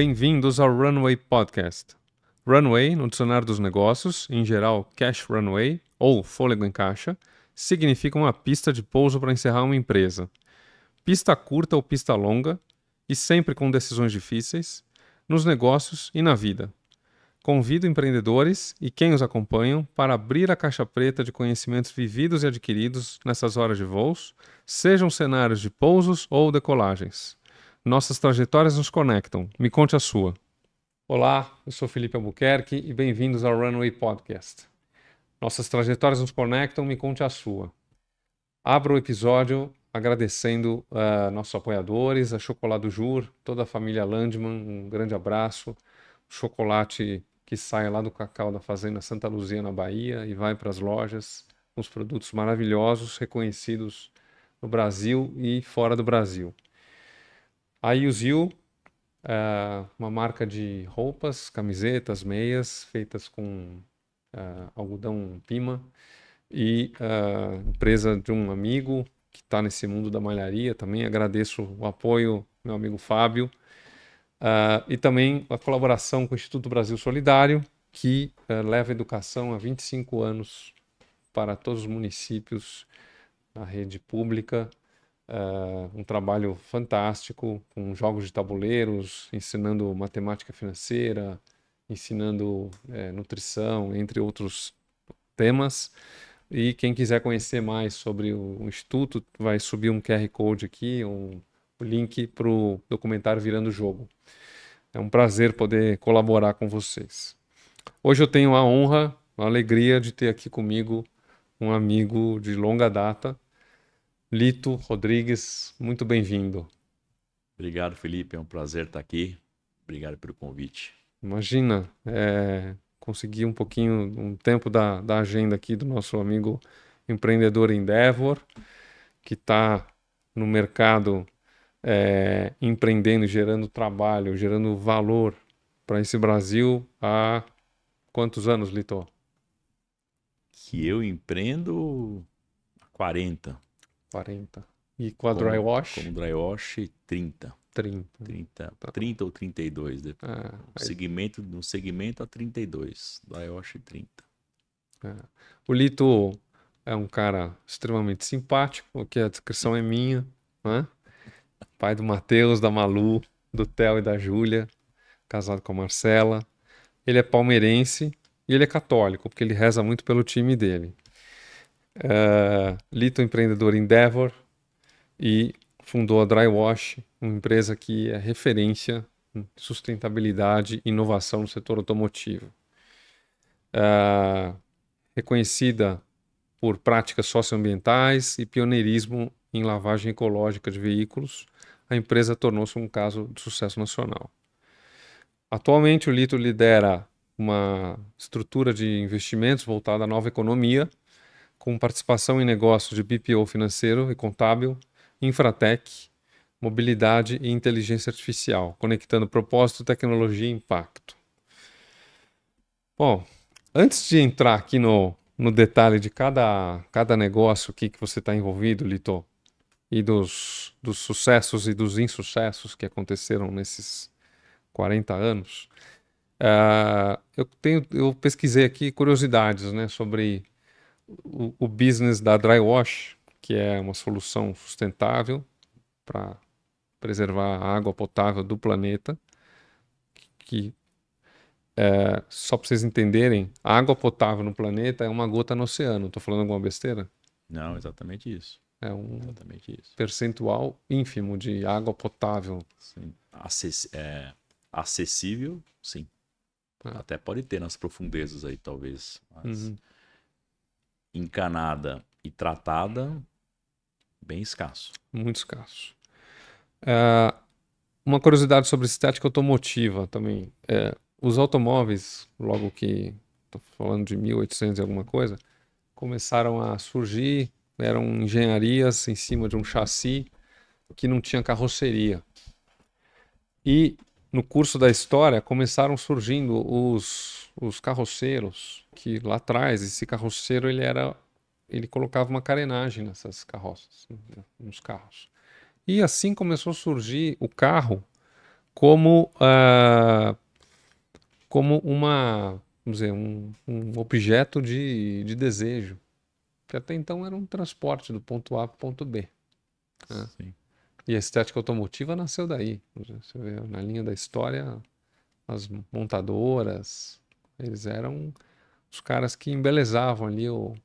Bem-vindos ao Runway Podcast. Runway, no dicionário dos negócios, em geral Cash Runway ou fôlego em caixa, significa uma pista de pouso para encerrar uma empresa. Pista curta ou pista longa, e sempre com decisões difíceis, nos negócios e na vida. Convido empreendedores e quem os acompanham para abrir a caixa preta de conhecimentos vividos e adquiridos nessas horas de voos, sejam cenários de pousos ou decolagens. Nossas trajetórias nos conectam. Me conte a sua. Olá, eu sou Felipe Albuquerque e bem-vindos ao Runway Podcast. Nossas trajetórias nos conectam, me conte a sua. Abro o episódio agradecendo a nossos apoiadores, a Chocolate Jur, toda a família Landman, um grande abraço. Chocolate que sai lá do cacau da fazenda Santa Luzia, na Bahia, e vai para as lojas, uns produtos maravilhosos, reconhecidos no Brasil e fora do Brasil. A Yuzil, uma marca de roupas, camisetas, meias, feitas com algodão pima, e empresa de um amigo que está nesse mundo da malharia também. Agradeço o apoio, meu amigo Fábio, e também a colaboração com o Instituto Brasil Solidário, que leva a educação há 25 anos para todos os municípios, na rede pública. Um trabalho fantástico, com jogos de tabuleiros, ensinando matemática financeira, ensinando nutrição, entre outros temas. E quem quiser conhecer mais sobre o Instituto, vai subir um QR Code aqui, o link para o documentário Virando o Jogo. É um prazer poder colaborar com vocês. Hoje eu tenho a honra, a alegria de ter aqui comigo um amigo de longa data, Lito Rodrigues. Muito bem-vindo. Obrigado, Felipe. É um prazer estar aqui. Obrigado pelo convite. Imagina, consegui um tempo da agenda aqui do nosso amigo empreendedor Endeavor, que está no mercado empreendendo, gerando trabalho, gerando valor para esse Brasil há quantos anos, Lito? Que eu empreendo há 40. 40. E com a Dry Wash? Como Dry Wash, 30. 30. 30 ou 32. No segmento a 32. Dry Wash 30. O Lito é um cara extremamente simpático, que a descrição é minha, né? Pai do Matheus, da Malu, do Theo e da Júlia, casado com a Marcela. Ele é palmeirense e ele é católico, porque ele reza muito pelo time dele. Lito, empreendedor Endeavor, e fundou a Dry Wash, uma empresa que é referência em sustentabilidade e inovação no setor automotivo. Reconhecida por práticas socioambientais e pioneirismo em lavagem ecológica de veículos, a empresa tornou-se um caso de sucesso nacional. Atualmente, o Lito lidera uma estrutura de investimentos voltada à nova economia, com participação em negócios de BPO financeiro e contábil, infratech, mobilidade e inteligência artificial, conectando propósito, tecnologia e impacto. Bom, antes de entrar aqui no detalhe de cada negócio aqui que você está envolvido, Lito, e dos sucessos e dos insucessos que aconteceram nesses 40 anos, eu pesquisei aqui curiosidades, né, sobre o business da Dry Wash, que é uma solução sustentável para preservar a água potável do planeta, só para vocês entenderem, a água potável no planeta é uma gota no oceano. Estou falando alguma besteira? Não, exatamente isso. É um Exatamente isso. percentual ínfimo de água potável. Sim. Acessível, sim. Até pode ter nas profundezas aí, talvez. Mas encanada e tratada, bem escasso. Muito escasso. Uma curiosidade sobre estética automotiva também. Os automóveis, logo que estou falando de 1800 e alguma coisa, começaram a surgir, eram engenharias em cima de um chassi que não tinha carroceria. E no curso da história começaram surgindo os carroceiros, que lá atrás esse carroceiro ele colocava uma carenagem nessas carroças, nos carros. E assim começou a surgir o carro como, como vamos dizer, um objeto de desejo. Que até então era um transporte do ponto A para o ponto B. Né? Sim. E a estética automotiva nasceu daí. Você vê, na linha da história, as montadoras, eles eram os caras que embelezavam ali o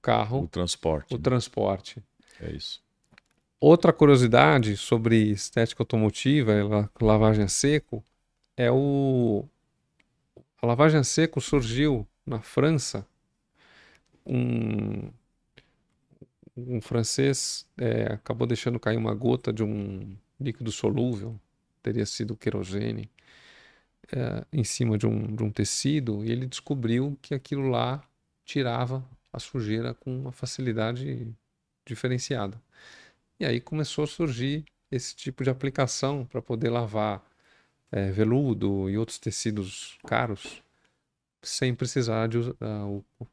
carro, O transporte. o transporte. É isso. Outra curiosidade sobre estética automotiva e lavagem a seco é a lavagem a seco surgiu na França. Um francês acabou deixando cair uma gota de um líquido solúvel, teria sido querosene, em cima de um tecido, e ele descobriu que aquilo lá tirava a sujeira com uma facilidade diferenciada. E aí começou a surgir esse tipo de aplicação para poder lavar veludo e outros tecidos caros sem precisar de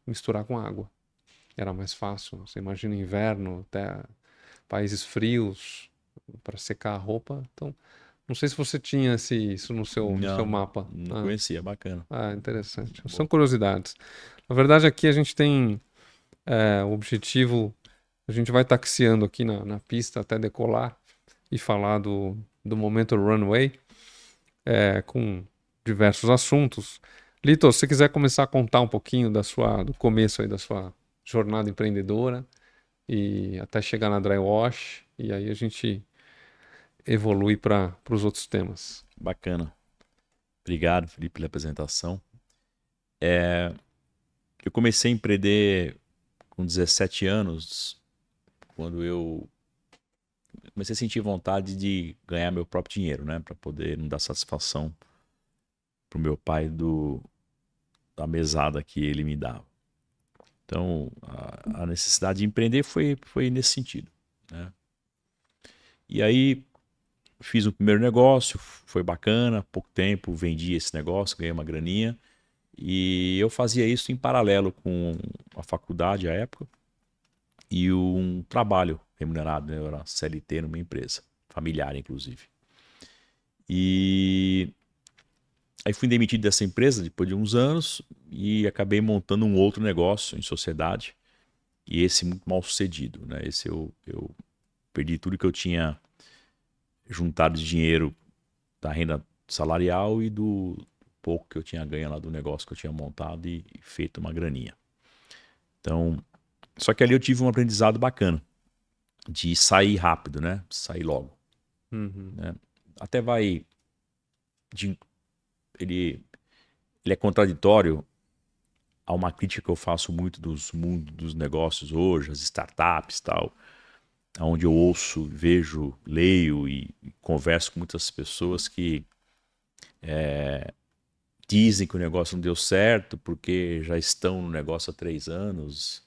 misturar com água. Era mais fácil. Você imagina inverno, até países frios para secar a roupa. Então, não sei se você tinha isso no seu mapa. Não conhecia, bacana. Interessante. São curiosidades. Na verdade, aqui a gente tem o objetivo, a gente vai taxiando aqui na pista até decolar e falar do momento runway com diversos assuntos. Lito, se você quiser começar a contar um pouquinho do começo aí da sua jornada empreendedora e até chegar na Dry Wash, e aí a gente evolui para os outros temas. Bacana. Obrigado, Felipe, pela apresentação. Eu comecei a empreender com 17 anos, quando eu comecei a sentir vontade de ganhar meu próprio dinheiro, né? Para poder não dar satisfação pro meu pai da mesada que ele me dava. Então, a necessidade de empreender foi nesse sentido, né? E aí, fiz o primeiro negócio, foi bacana, pouco tempo, vendi esse negócio, ganhei uma graninha. E eu fazia isso em paralelo com a faculdade à época e um trabalho remunerado, né? Eu era CLT numa empresa, familiar inclusive. E aí fui demitido dessa empresa depois de uns anos e acabei montando um outro negócio em sociedade. E esse muito mal sucedido, né? Esse eu perdi tudo que eu tinha juntado de dinheiro da renda salarial e do pouco que eu tinha ganho lá do negócio que eu tinha montado e feito uma graninha. Então, só que ali eu tive um aprendizado bacana de sair rápido, né? Sair logo. Né? Até vai... Ele é contraditório a uma crítica que eu faço muito dos mundos dos negócios hoje, as startups e tal, onde eu ouço, vejo, leio e converso com muitas pessoas que dizem que o negócio não deu certo porque já estão no negócio há 3 anos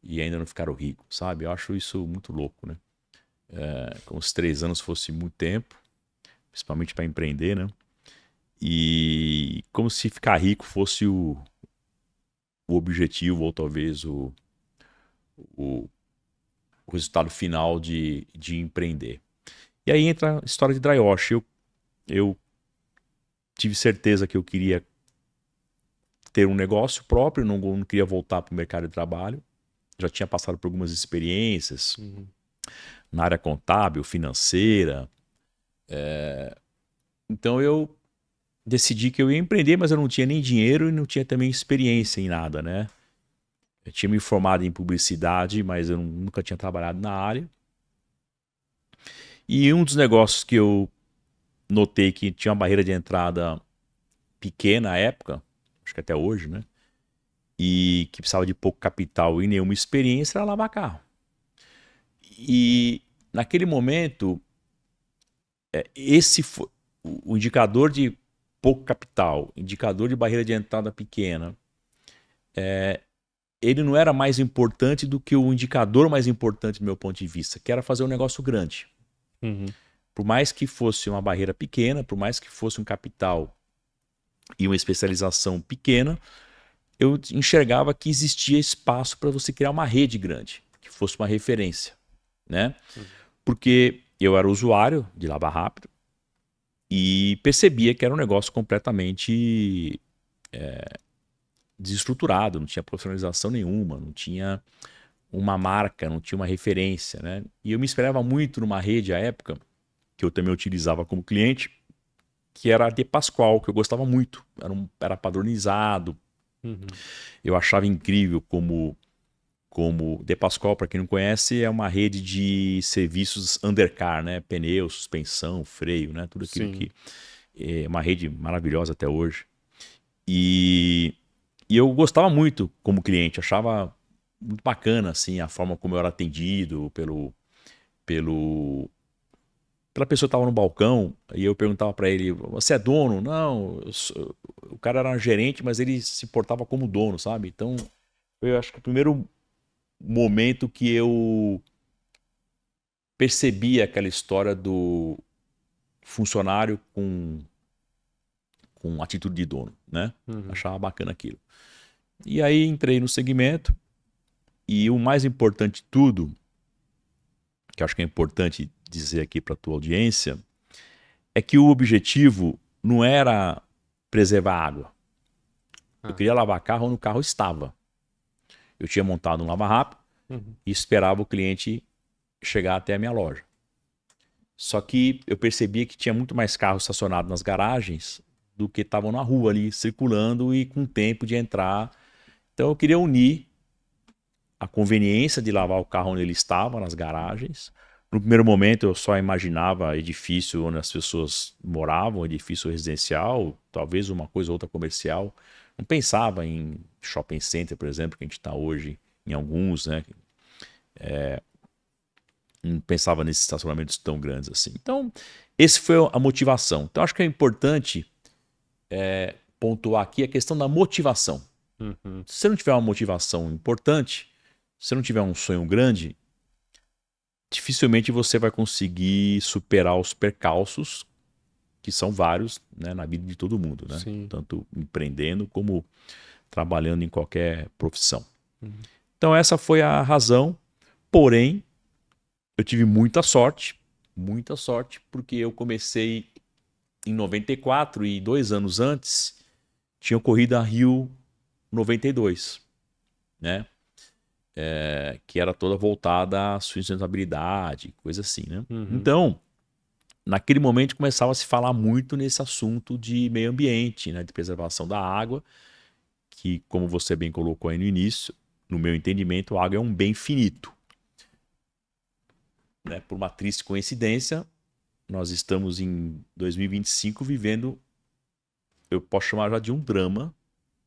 e ainda não ficaram ricos, sabe? Eu acho isso muito louco, né? Como se 3 anos fosse muito tempo, principalmente para empreender, né? E como se ficar rico fosse o objetivo ou talvez o resultado final de empreender. E aí entra a história de Dry Wash. Eu tive certeza que eu queria ter um negócio próprio, não queria voltar para o mercado de trabalho. Já tinha passado por algumas experiências na área contábil, financeira. Então eu decidi que eu ia empreender, mas eu não tinha nem dinheiro e não tinha também experiência em nada, né? Eu tinha me formado em publicidade, mas eu nunca tinha trabalhado na área. E um dos negócios que eu notei que tinha uma barreira de entrada pequena à época, acho que até hoje, né? E que precisava de pouco capital e nenhuma experiência era lavar carro. E naquele momento, esse foi o indicador de pouco capital, indicador de barreira de entrada pequena, ele não era mais importante do que o indicador mais importante do meu ponto de vista, que era fazer um negócio grande. Por mais que fosse uma barreira pequena, por mais que fosse um capital e uma especialização pequena, eu enxergava que existia espaço para você criar uma rede grande, que fosse uma referência, né? Porque eu era usuário de Lava Rápido e percebia que era um negócio completamente desestruturado, não tinha profissionalização nenhuma, não tinha uma marca, não tinha uma referência, né? E eu me inspirava muito numa rede à época, que eu também utilizava como cliente, que era a De Pascoal, que eu gostava muito. Era padronizado. Uhum. Eu achava incrível como De Pascoal, para quem não conhece, é uma rede de serviços undercar, né? Pneu, suspensão, freio, né? Tudo aquilo Sim. que é uma rede maravilhosa até hoje. E, e eu gostava muito como cliente, achava muito bacana assim a forma como eu era atendido pelo pela pessoa que estava no balcão, e eu perguntava para ele: "Você é dono?" "Não, o cara era um gerente, mas ele se portava como dono, sabe?" Então, eu acho que o primeiro momento que eu percebi aquela história do funcionário com atitude de dono, né? Uhum. Achava bacana aquilo. E aí entrei no segmento e o mais importante de tudo, que eu acho que é importante dizer aqui para a tua audiência, é que o objetivo não era preservar a água. Eu Ah. queria lavar carro onde o carro estava. Eu tinha montado um lava-rápido Uhum. e esperava o cliente chegar até a minha loja. Só que eu percebia que tinha muito mais carros estacionados nas garagens do que estavam na rua ali, circulando e com tempo de entrar. Então eu queria unir a conveniência de lavar o carro onde ele estava, nas garagens. No primeiro momento eu só imaginava edifício onde as pessoas moravam, edifício residencial, talvez uma coisa ou outra comercial. Não pensava em shopping center, por exemplo, que a gente está hoje em alguns, né? Não pensava nesses estacionamentos tão grandes assim. Então, esse foi a motivação. Então, acho que é importante pontuar aqui a questão da motivação. Uhum. Se você não tiver uma motivação importante, se você não tiver um sonho grande, dificilmente você vai conseguir superar os percalços, que são vários, né, na vida de todo mundo, né? Sim. Tanto empreendendo como trabalhando em qualquer profissão. Uhum. Então, essa foi a razão. Porém, eu tive muita sorte, porque eu comecei em 94 e 2 anos antes tinha ocorrido a Rio 92, né? Que era toda voltada à sustentabilidade, coisa assim, né? Uhum. Então, naquele momento começava a se falar muito nesse assunto de meio ambiente, né? De preservação da água, que, como você bem colocou aí no início, no meu entendimento, a água é um bem finito, né? Por uma triste coincidência, nós estamos em 2025 vivendo, eu posso chamar já de um Uhum.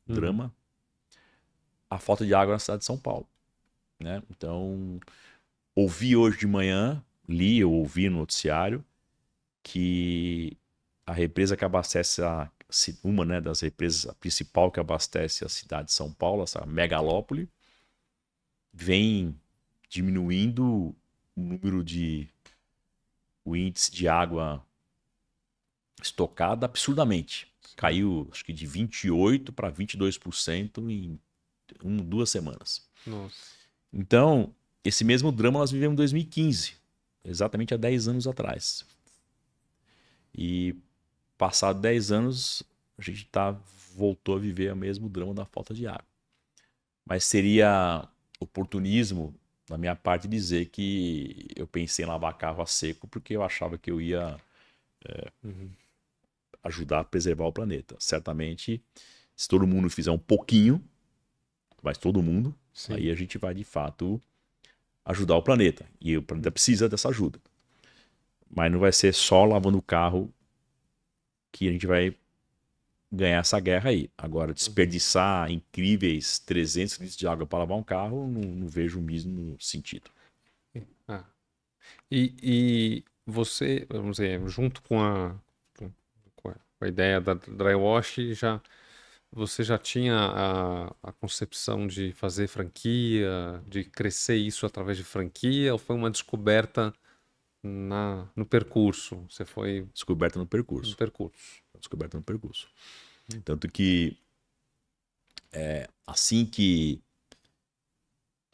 drama, a falta de água na cidade de São Paulo, né? Então, ouvi hoje de manhã, li ou ouvi no noticiário que a represa que abastece uma, né, das represas, a principal que abastece a cidade de São Paulo, essa megalópole, vem diminuindo o índice de água estocada absurdamente. Sim. Caiu, acho que de 28% para 22% em 2 semanas. Nossa. Então, esse mesmo drama nós vivemos em 2015, exatamente há 10 anos atrás. E passado 10 anos, a gente voltou a viver o mesmo drama da falta de água. Mas seria oportunismo da minha parte dizer que eu pensei em lavar carro a seco porque eu achava que eu ia Uhum. ajudar a preservar o planeta. Certamente, se todo mundo fizer um pouquinho, mas todo mundo, Sim. aí a gente vai de fato ajudar o planeta. E o planeta precisa dessa ajuda. Mas não vai ser só lavando o carro que a gente vai ganhar essa guerra aí. Agora, Uhum. desperdiçar incríveis 300 litros de água para lavar um carro, não vejo o mesmo sentido. Ah. E você, vamos dizer, junto com a ideia da dry wash, você já tinha a concepção de fazer franquia, de crescer isso através de franquia, ou foi uma descoberta no percurso? Você foi Descoberta no no percurso. percurso. Descoberta no percurso. Hum. Tanto que assim que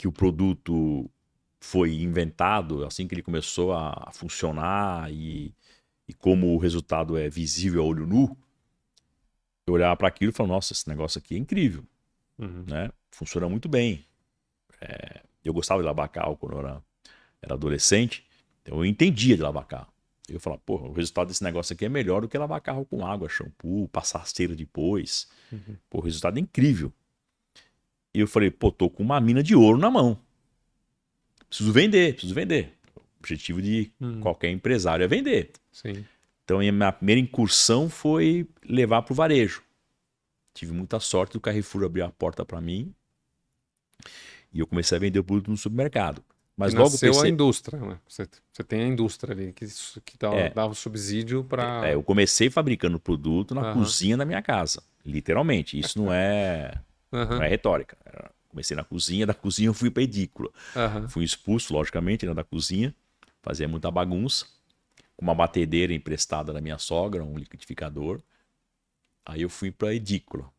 o produto foi inventado, assim que ele começou a funcionar e como o resultado é visível a olho nu, eu olhava para aquilo e falava, nossa, esse negócio aqui é incrível, Uhum. né? Funciona muito bem. Eu gostava de lavar carro quando eu era adolescente, então eu entendia de lavar carro. Eu falava, pô, o resultado desse negócio aqui é melhor do que lavar carro com água, shampoo, passar cera depois. Uhum. Pô, o resultado é incrível. E eu falei, pô, tô com uma mina de ouro na mão. Preciso vender, preciso vender. O objetivo de Uhum. qualquer empresário é vender. Sim. Então, a minha primeira incursão foi levar para o varejo. Tive muita sorte do Carrefour abrir a porta para mim e eu comecei a vender o produto no supermercado. Que Mas logo nasceu a pensei, indústria, né? Você tem a indústria ali que é, dava o subsídio para. eu comecei fabricando o produto na Aham, cozinha da minha casa, literalmente. Isso não é aham, retórica. Comecei na cozinha, da cozinha eu fui para a edícula. aham. Fui expulso, logicamente, né, da cozinha, fazia muita bagunça, com uma batedeira emprestada da minha sogra, um liquidificador. Aí eu fui para a edícula,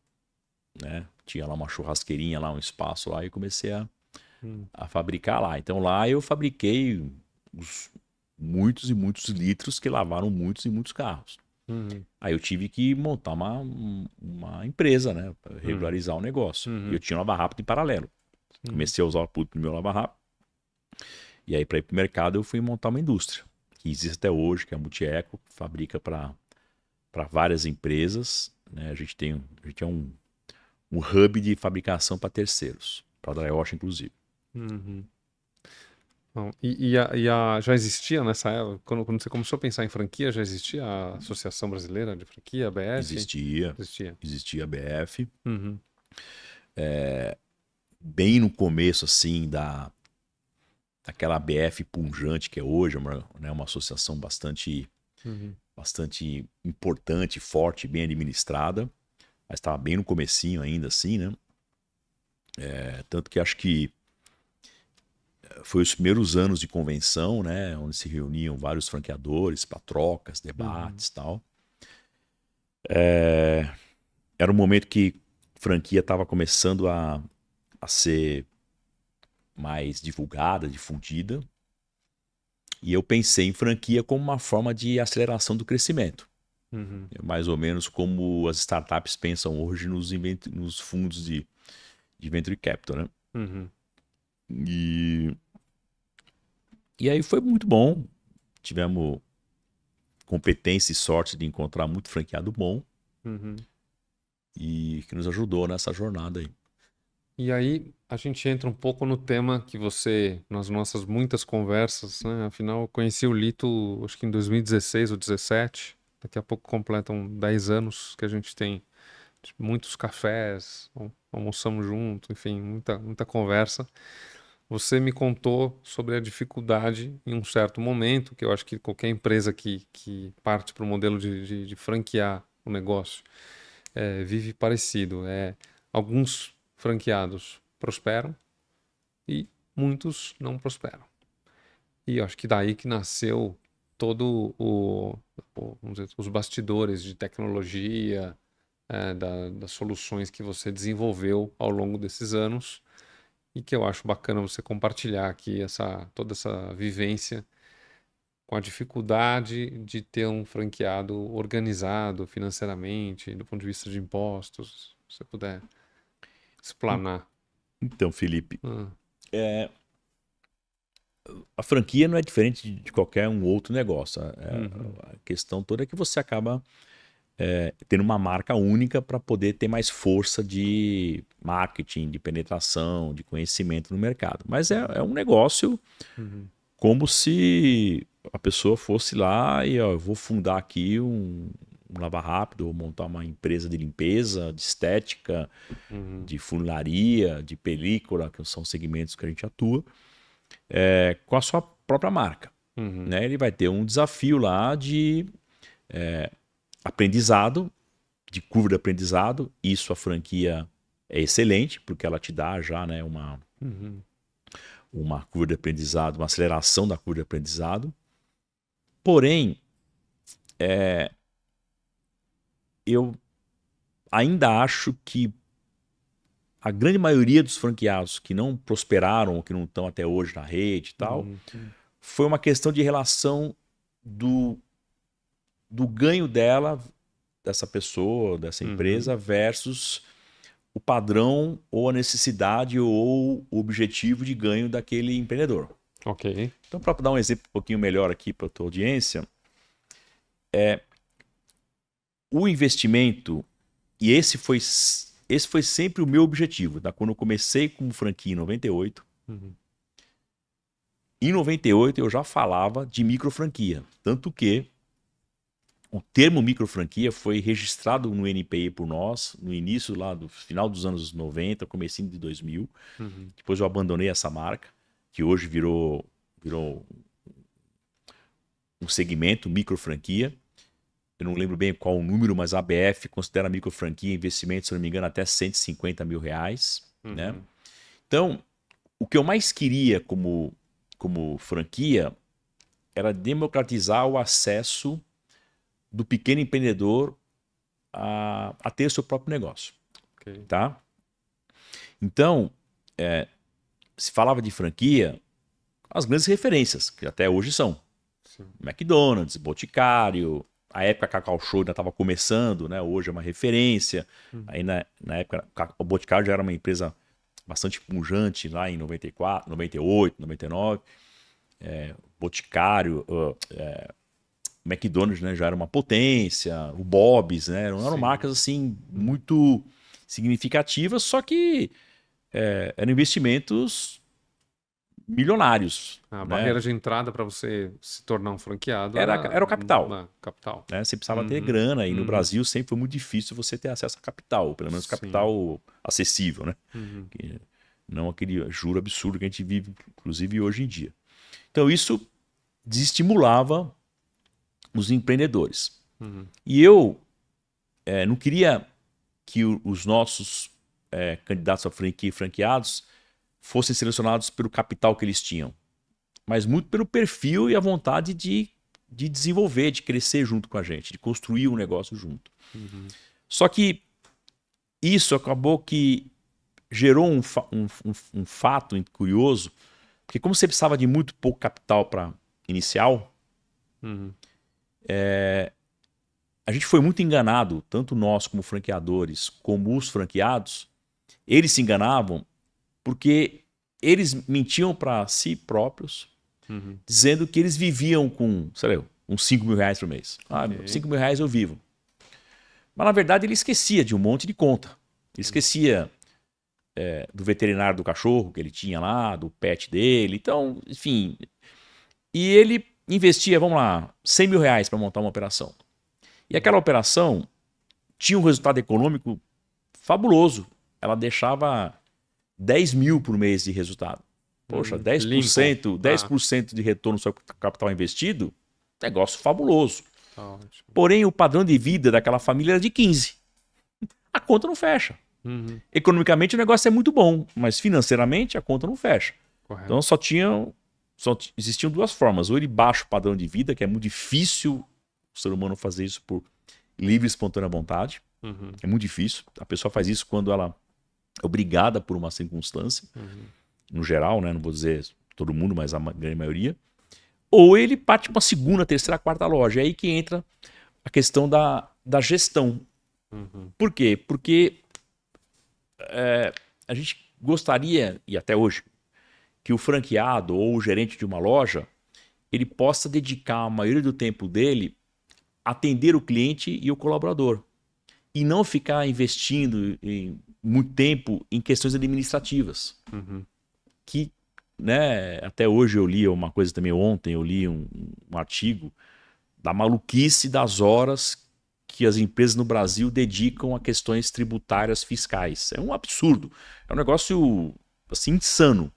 né? Tinha lá uma churrasqueirinha, lá um espaço lá, e comecei Hum. a fabricar lá. Então lá eu fabriquei muitos e muitos litros que lavaram muitos e muitos carros. Uhum. Aí eu tive que montar uma empresa, né, para Uhum. regularizar o negócio. E eu Uhum. tinha um lava-rápido em paralelo. Uhum. Comecei a usar o produto do meu lava-rápido. E aí, para ir para o mercado, eu fui montar uma indústria, que existe até hoje, que é a Multieco, que fabrica para várias empresas. Né? A gente é um hub de fabricação para terceiros, para drywash, inclusive. Uhum. Bom, já existia nessa época, quando você começou a pensar em franquia, já existia a Associação Brasileira de Franquia, a ABF? Existia, Existia. existia a BF. Uhum. Bem no começo, assim, daquela BF punjante que é hoje, uma associação Uhum. bastante importante, forte, bem administrada. Mas estava bem no comecinho ainda, assim, né? Tanto que acho que foi os primeiros anos de convenção, né? Onde se reuniam vários franqueadores para trocas, Uhum. debates e tal. Era um momento que franquia estava começando a ser mais divulgada, difundida. E eu pensei em franquia como uma forma de aceleração do crescimento. Uhum. Mais ou menos como as startups pensam hoje nos fundos de venture capital, né? Uhum. E, e aí foi muito bom. Tivemos competência e sorte de encontrar muito franqueado bom Uhum. e que nos ajudou nessa jornada aí. E aí a gente entra um pouco no tema que você, nas nossas muitas conversas, né? Afinal, eu conheci o Lito, acho que em 2016 ou 17. Daqui a pouco completam 10 anos que a gente tem muitos cafés, almoçamos junto, enfim, muita conversa. Você me contou sobre a dificuldade em um certo momento, que eu acho que qualquer empresa que parte para o modelo de franquear o negócio vive parecido. Alguns franqueados prosperam e muitos não prosperam. E eu acho que daí que nasceu todo vamos dizer, os bastidores de tecnologia, das soluções que você desenvolveu ao longo desses anos e que eu acho bacana você compartilhar aqui toda essa vivência com a dificuldade de ter um franqueado organizado financeiramente, do ponto de vista de impostos, se você puder explanar. Então, Felipe, Ah, a franquia não é diferente de qualquer um outro negócio. uhum, A questão toda é que você acaba tendo uma marca única para poder ter mais força de marketing, de penetração, de conhecimento no mercado. Mas é um negócio uhum, como se a pessoa fosse lá e ó, eu vou fundar aqui um Lava Rápido, ou montar uma empresa de limpeza, de estética, uhum, de funilaria, de película, que são segmentos que a gente atua, com a sua própria marca. uhum, Né? Ele vai ter um desafio lá de aprendizado, de curva de aprendizado. Isso a franquia é excelente, porque ela te dá já, né, uhum, uma curva de aprendizado, uma aceleração da curva de aprendizado. Porém, eu ainda acho que a grande maioria dos franqueados que não prosperaram, ou que não estão até hoje na rede e tal, foi uma questão de relação do ganho dela, dessa pessoa, dessa empresa, versus o padrão ou a necessidade ou o objetivo de ganho daquele empreendedor. Ok. Então, para dar um exemplo um pouquinho melhor aqui para a tua audiência, o investimento, e esse foi sempre o meu objetivo, tá? Quando eu comecei como franquia em 98, em 98 eu já falava de micro franquia, tanto que o termo micro franquia foi registrado no NPI por nós no início lá do final dos anos 90, comecinho de 2000. Depois eu abandonei essa marca, que hoje virou um segmento micro franquia. Eu não lembro bem qual o número, mas a ABF considera micro franquia investimento, se não me engano, até R$150 mil, né? Então, o que eu mais queria como franquia era democratizar o acesso do pequeno empreendedor a ter seu próprio negócio. Ok. Tá? Então, se falava de franquia, as grandes referências, que até hoje são Sim. McDonald's, Boticário, a época Cacau Show ainda estava começando, né? Hoje é uma referência. Aí na época o Boticário já era uma empresa bastante pujante lá em 94, 98, 99. Boticário, McDonald's, né, já era uma potência, o Bob's, né, eram marcas assim muito significativas, só que eram investimentos milionários. A né? barreira de entrada para você se tornar um franqueado era o capital. Capital. Né? Você precisava ter grana, e no Brasil sempre foi muito difícil você ter acesso a capital, pelo menos capital acessível, né? Não aquele juro absurdo que a gente vive, inclusive hoje em dia. Então isso desestimulava os empreendedores. E eu não queria que os nossos candidatos a franquia e franqueados fossem selecionados pelo capital que eles tinham, mas muito pelo perfil e a vontade de desenvolver, de crescer junto com a gente, de construir um negócio junto. Só que isso acabou que gerou um fato curioso, porque como você precisava de muito pouco capital para inicial, a gente foi muito enganado, tanto nós como franqueadores, como os franqueados. Eles se enganavam porque eles mentiam para si próprios, dizendo que eles viviam com, sei lá, uns 5 mil reais por mês. 5 mil reais eu vivo. Mas na verdade ele esquecia de um monte de conta. Ele esquecia do veterinário do cachorro que ele tinha lá, do pet dele. Então, enfim. E ele investia, vamos lá, 100 mil reais para montar uma operação. E aquela operação tinha um resultado econômico fabuloso. Ela deixava 10 mil por mês de resultado. Poxa, 10% de retorno no seu capital investido, negócio fabuloso. Porém, o padrão de vida daquela família era de 15. A conta não fecha. Economicamente o negócio é muito bom, mas financeiramente a conta não fecha. Correto. Então só existiam duas formas. Ou ele baixa o padrão de vida, que é muito difícil o ser humano fazer isso por livre e espontânea vontade. É muito difícil. A pessoa faz isso quando ela é obrigada por uma circunstância. No geral, né? Não vou dizer todo mundo, mas a grande maioria. Ou ele parte para uma segunda, terceira, quarta loja. É aí que entra a questão da gestão. Por quê? Porque a gente gostaria, e até hoje, que o franqueado ou o gerente de uma loja ele possa dedicar a maioria do tempo dele a atender o cliente e o colaborador. E não ficar investindo muito tempo em questões administrativas. Que, né, até hoje eu li uma coisa também, ontem eu li um artigo da maluquice das horas que as empresas no Brasil dedicam a questões tributárias fiscais. É um absurdo. É um negócio assim insano.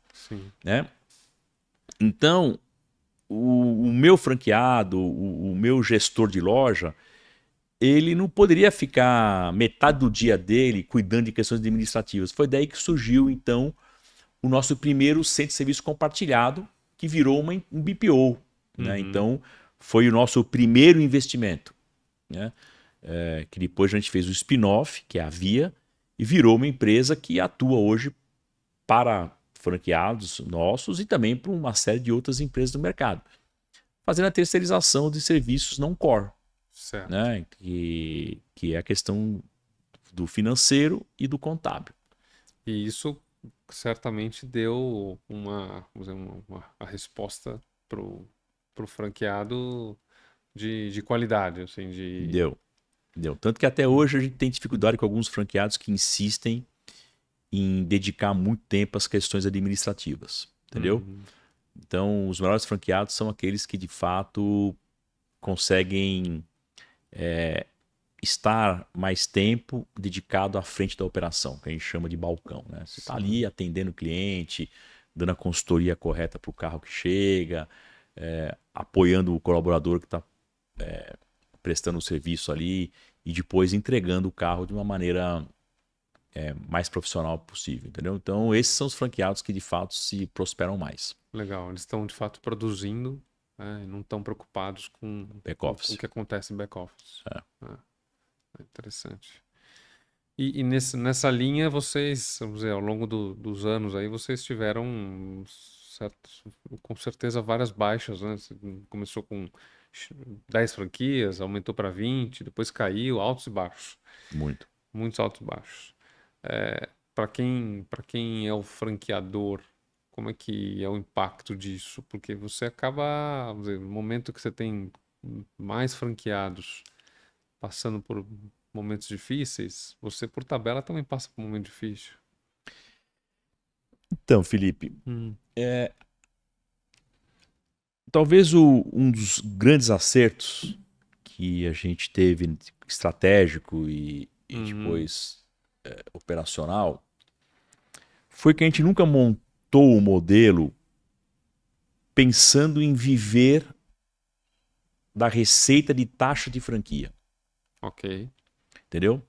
Né? Então, o meu franqueado, o meu gestor de loja, ele não poderia ficar metade do dia dele cuidando de questões administrativas. Foi daí que surgiu, então, o nosso primeiro centro de serviço compartilhado, que virou um BPO. Né? Então, foi o nosso primeiro investimento. Né? Que depois a gente fez o spin-off, que é a Via, e virou uma empresa que atua hoje para franqueados nossos e também para uma série de outras empresas do mercado, fazendo a terceirização de serviços não core, Certo. né? Que é a questão do financeiro e do contábil. E isso certamente deu vamos dizer, a resposta pro franqueado de qualidade, assim, Deu. Tanto que até hoje a gente tem dificuldade com alguns franqueados que insistem em dedicar muito tempo às questões administrativas, entendeu? Uhum. Então, os melhores franqueados são aqueles que de fato conseguem estar mais tempo dedicado à frente da operação, que a gente chama de balcão, né? Você está ali atendendo o cliente, dando a consultoria correta para o carro que chega, apoiando o colaborador que está prestando o serviço ali e depois entregando o carro de uma maneira mais profissional possível, entendeu? Então, esses são os franqueados que de fato se prosperam mais. Legal, eles estão de fato produzindo, né, e não estão preocupados com Back-office. o que acontece em back-office. É. É interessante. E nessa linha, vocês, vamos dizer, ao longo dos anos aí, vocês tiveram com certeza várias baixas, né? Você começou com 10 franquias, aumentou para 20, depois caiu, altos e baixos. Muito. Muitos altos e baixos. Para quem é o franqueador, como é que é o impacto disso? Porque você acaba, vamos dizer, no momento que você tem mais franqueados passando por momentos difíceis, você por tabela também passa por um momento difícil. Então, Felipe, Hum. talvez um dos grandes acertos que a gente teve estratégico e depois operacional foi que a gente nunca montou o modelo pensando em viver da receita de taxa de franquia. Ok. Entendeu?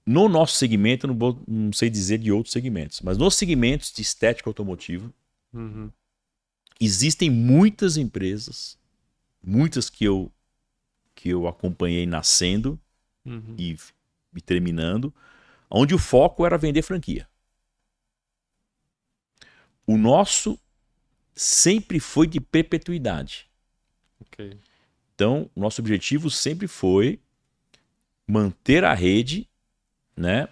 No nosso segmento, não sei dizer de outros segmentos, mas nos segmentos de estética automotiva, Uhum. existem muitas empresas, muitas que eu acompanhei nascendo Uhum. e terminando, onde o foco era vender franquia. O nosso sempre foi de perpetuidade. Ok. Então, o nosso objetivo sempre foi manter a rede, né?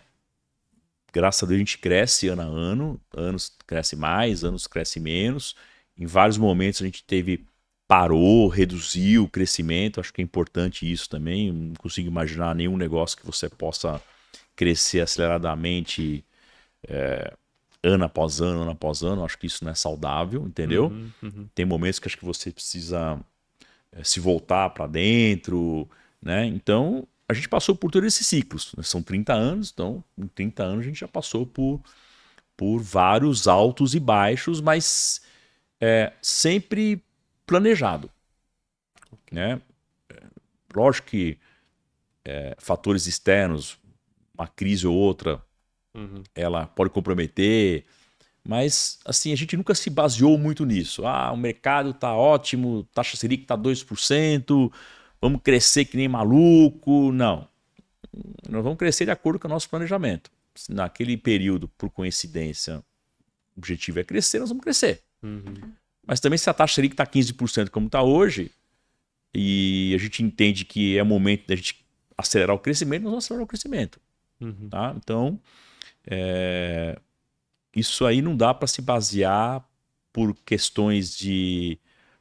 Graças a Deus a gente cresce ano a ano, anos cresce mais, anos cresce menos. Em vários momentos a gente parou, reduziu o crescimento. Acho que é importante isso também. Não consigo imaginar nenhum negócio que você possa crescer aceleradamente ano após ano, ano após ano. Acho que isso não é saudável, entendeu? Uhum. Tem momentos que acho que você precisa se voltar para dentro, né? Então, a gente passou por todos esses ciclos. São 30 anos, então em 30 anos a gente já passou por vários altos e baixos, mas sempre planejado, né? Lógico que fatores externos, uma crise ou outra, ela pode comprometer, mas assim, a gente nunca se baseou muito nisso. O mercado está ótimo, taxa Selic está 2%, vamos crescer que nem maluco. Não. Nós vamos crescer de acordo com o nosso planejamento. Se naquele período, por coincidência, o objetivo é crescer, nós vamos crescer. Mas também se a taxa Selic está 15% como está hoje, e a gente entende que é o momento da gente acelerar o crescimento, nós vamos acelerar o crescimento. Tá? Então, isso aí não dá para se basear por questões de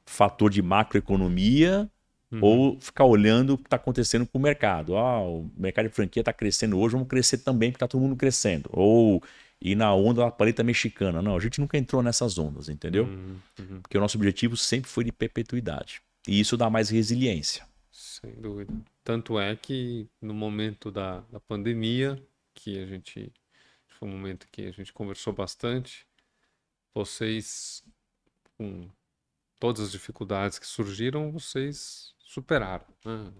fator de macroeconomia ou ficar olhando o que está acontecendo com o mercado. O mercado de franquia está crescendo hoje, vamos crescer também porque está todo mundo crescendo. Ou ir na onda da paleta mexicana. Não, a gente nunca entrou nessas ondas, entendeu? Porque o nosso objetivo sempre foi de perpetuidade. E isso dá mais resiliência. Sem dúvida. Tanto é que no momento da pandemia, que foi um momento que a gente conversou bastante, vocês, com todas as dificuldades que surgiram, vocês superaram, né?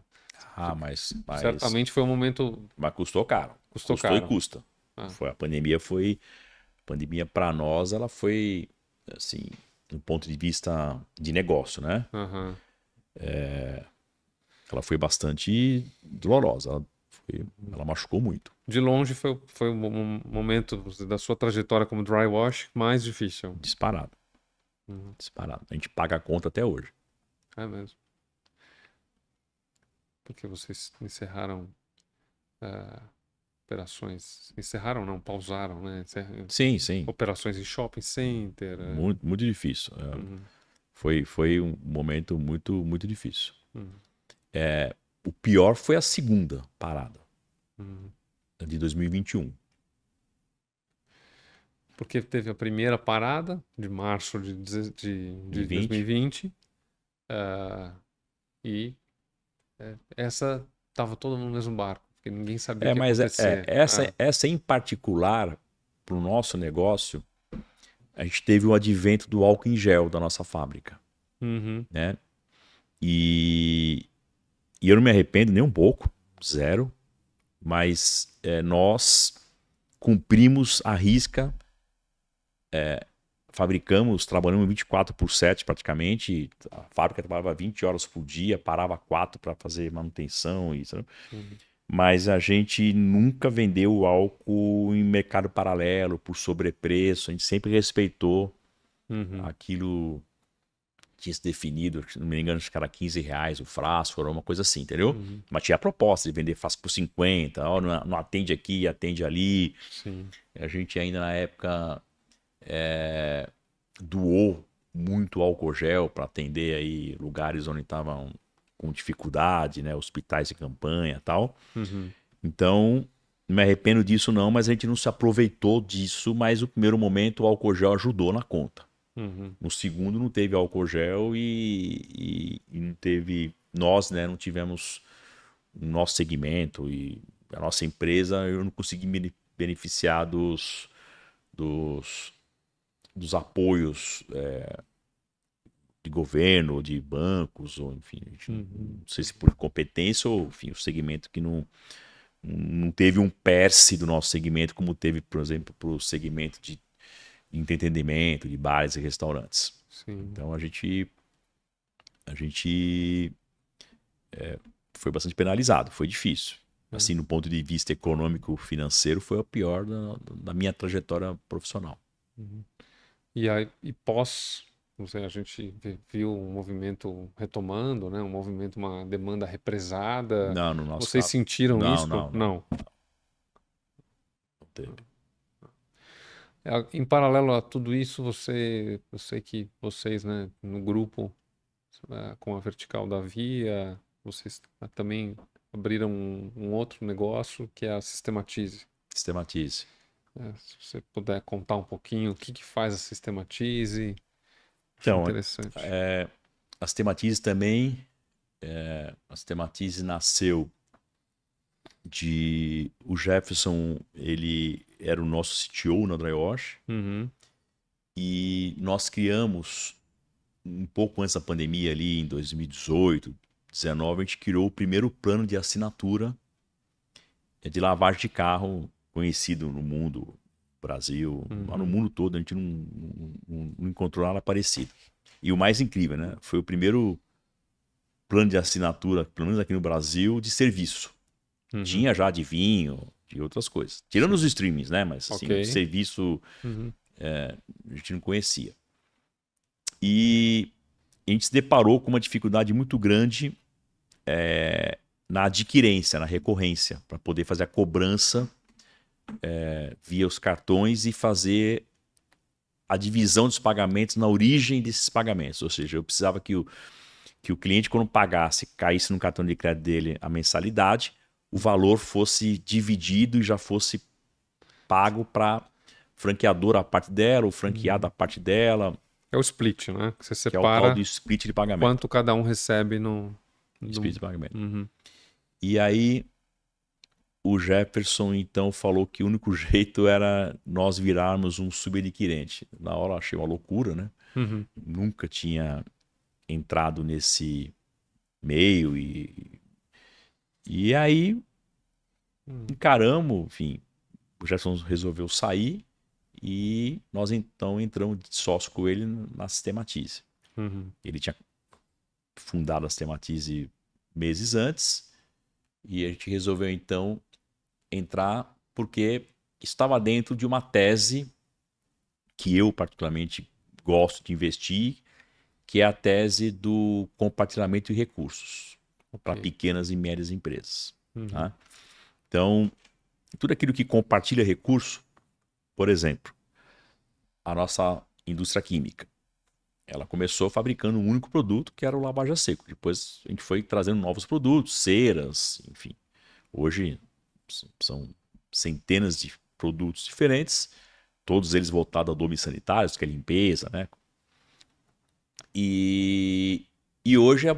Mas Certamente foi um momento. Mas custou caro. Custou Custou caro. e custa. A pandemia para nós, ela foi, assim, do ponto de vista de negócio, né? Ela foi bastante dolorosa. Ela Ela machucou muito. De longe foi o momento da sua trajetória como dry wash mais difícil. Disparado. Disparado. A gente paga a conta até hoje. É mesmo. Porque vocês encerraram operações. Encerraram, não, pausaram, né? Sim, sim. Operações em shopping center. Muito, muito difícil. Foi um momento muito, muito difícil. O pior foi a segunda parada, de 2021. Porque teve a primeira parada de março de 2020. E essa tava todo mundo no mesmo barco, porque ninguém sabia o que ia Mas acontecer. essa em particular, para o nosso negócio, a gente teve o advento do álcool em gel da nossa fábrica. Né? E eu não me arrependo nem um pouco, zero, mas nós cumprimos a risca, fabricamos, trabalhamos 24/7 praticamente, a fábrica trabalhava 20 horas por dia, parava 4 para fazer manutenção, mas a gente nunca vendeu álcool em mercado paralelo, por sobrepreço, a gente sempre respeitou aquilo tinha se definido, se não me engano, acho que era R$15 o frasco, ou uma coisa assim, entendeu? Mas tinha a proposta de vender frasco por 50, não atende aqui, atende ali. Sim. A gente ainda na época doou muito álcool gel para atender aí lugares onde estavam com dificuldade, né? Hospitais de campanha e tal. Então, não me arrependo disso não, mas a gente não se aproveitou disso, mas no primeiro momento o álcool gel ajudou na conta. No segundo não teve álcool gel e não teve... Nós, né, não tivemos o nosso segmento e a nossa empresa, eu não consegui me beneficiar dos apoios de governo, de bancos, ou enfim, não sei se por competência ou enfim, o segmento que não teve um PERSE do nosso segmento, como teve, por exemplo, para o segmento de entretenimento, de bares e restaurantes. Sim. Então a gente foi bastante penalizado, foi difícil. Assim, no ponto de vista econômico financeiro, foi o pior da minha trajetória profissional. E aí, não sei, a gente viu um movimento retomando, né? Um movimento, uma demanda represada. Não, no nosso Vocês caso. sentiram Não, isso? não. Não teve. Em paralelo a tudo isso, eu sei que vocês, né, no grupo, com a Vertical da Via, vocês também abriram um outro negócio que é a Sistematize. Sistematize. Se você puder contar um pouquinho o que faz a Sistematize, acho Então, interessante. a Sistematize também, a Sistematize nasceu o Jefferson, ele era o nosso CTO na Drywash, e nós criamos, um pouco antes da pandemia ali, em 2018, 2019, a gente criou o primeiro plano de assinatura de lavagem de carro conhecido no mundo, Brasil, no mundo todo, a gente não encontrou nada parecido. E o mais incrível, né? Foi o primeiro plano de assinatura, pelo menos aqui no Brasil, de serviço. Tinha já de vinho, de outras coisas. Tirando os streamings, né? Mas assim, de serviço a gente não conhecia. E a gente se deparou com uma dificuldade muito grande na adquirência, na recorrência, para poder fazer a cobrança via os cartões e fazer a divisão dos pagamentos na origem desses pagamentos. Ou seja, eu precisava que o cliente, quando pagasse, caísse no cartão de crédito dele a mensalidade, o valor fosse dividido e já fosse pago para franqueadora a parte dela, o franqueado a parte dela. É o split, né? Que você separa, que é o tal do split de pagamento. Quanto cada um recebe no split de pagamento. E aí o Jefferson então falou que o único jeito era nós virarmos um subadquirente. Na hora eu achei uma loucura, né? Nunca tinha entrado nesse meio e aí encaramos, enfim, o Jefferson resolveu sair e nós então entramos de sócio com ele na Sistematize. Ele tinha fundado a Sistematize meses antes e a gente resolveu então entrar porque estava dentro de uma tese que eu particularmente gosto de investir, que é a tese do compartilhamento de recursos para Ok. pequenas e médias empresas. Uhum. Tá? Então, tudo aquilo que compartilha recurso, por exemplo, a nossa indústria química. Ela começou fabricando um único produto, que era o Lavaja Seco. Depois a gente foi trazendo novos produtos, ceras, enfim. Hoje são centenas de produtos diferentes, todos eles voltados a domínios sanitários, que é limpeza, né? E hoje é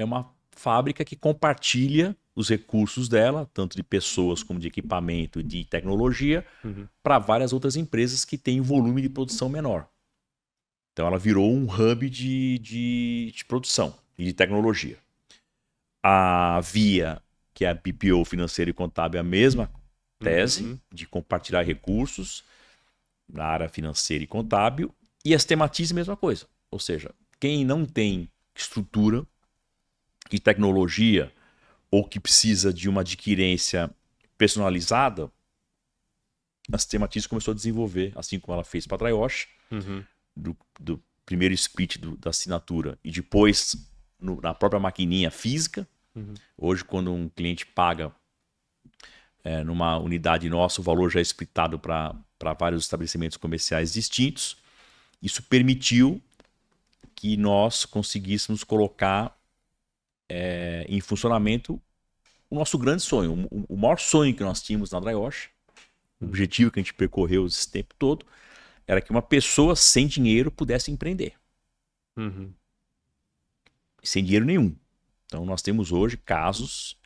uma fábrica que compartilha os recursos dela, tanto de pessoas como de equipamento e de tecnologia, Uhum. para várias outras empresas que têm volume de produção menor. Então ela virou um hub de produção e de tecnologia. A Via, que é a BPO financeira e contábil, é a mesma tese Uhum. de compartilhar recursos na área financeira e contábil. E a Stellantis, a mesma coisa. Ou seja, quem não tem estrutura de tecnologia ou que precisa de uma adquirência personalizada, a Stellantis começou a desenvolver, assim como ela fez para a Trioche, Uhum. do primeiro split da assinatura e depois na própria maquininha física. Uhum. Hoje, quando um cliente paga numa unidade nossa, o valor já é splitado para vários estabelecimentos comerciais distintos. Isso permitiu que nós conseguíssemos colocar em funcionamento o nosso grande sonho, o maior sonho que nós tínhamos na Dryosh, o Uhum. objetivo que a gente percorreu esse tempo todo, era que uma pessoa sem dinheiro pudesse empreender. Uhum. Sem dinheiro nenhum. Então nós temos hoje casos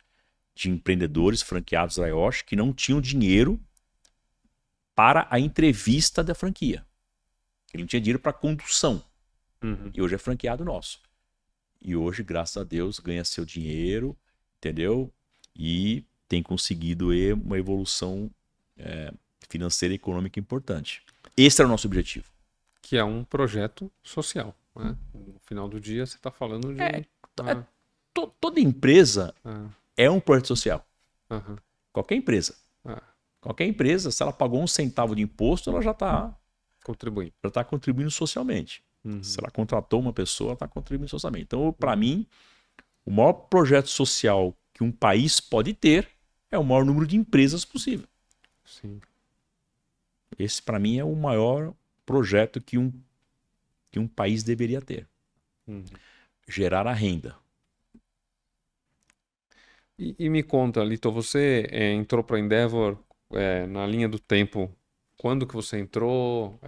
de empreendedores franqueados da Dryosh que não tinham dinheiro para a entrevista da franquia. Ele não tinha dinheiro para a condução. Uhum. E hoje é franqueado nosso. E hoje, graças a Deus, ganha seu dinheiro, entendeu? E tem conseguido uma evolução financeira e econômica importante. Esse era o nosso objetivo. Que é um projeto social, né? No final do dia, você está falando de É, é, ah, toda empresa ah, é um projeto social. aham, Qualquer empresa. ah, Qualquer empresa, se ela pagou 1 centavo de imposto, ela contribuir. já tá contribuindo socialmente. Se Uhum. ela contratou uma pessoa, ela está contribuindo socialmente. Então, para mim, o maior projeto social que um país pode ter é o maior número de empresas possível. Sim. Esse, para mim, é o maior projeto que um país deveria ter. Uhum. Gerar a renda. E me conta, Lito, você entrou para a Endeavor na linha do tempo. Quando que você entrou?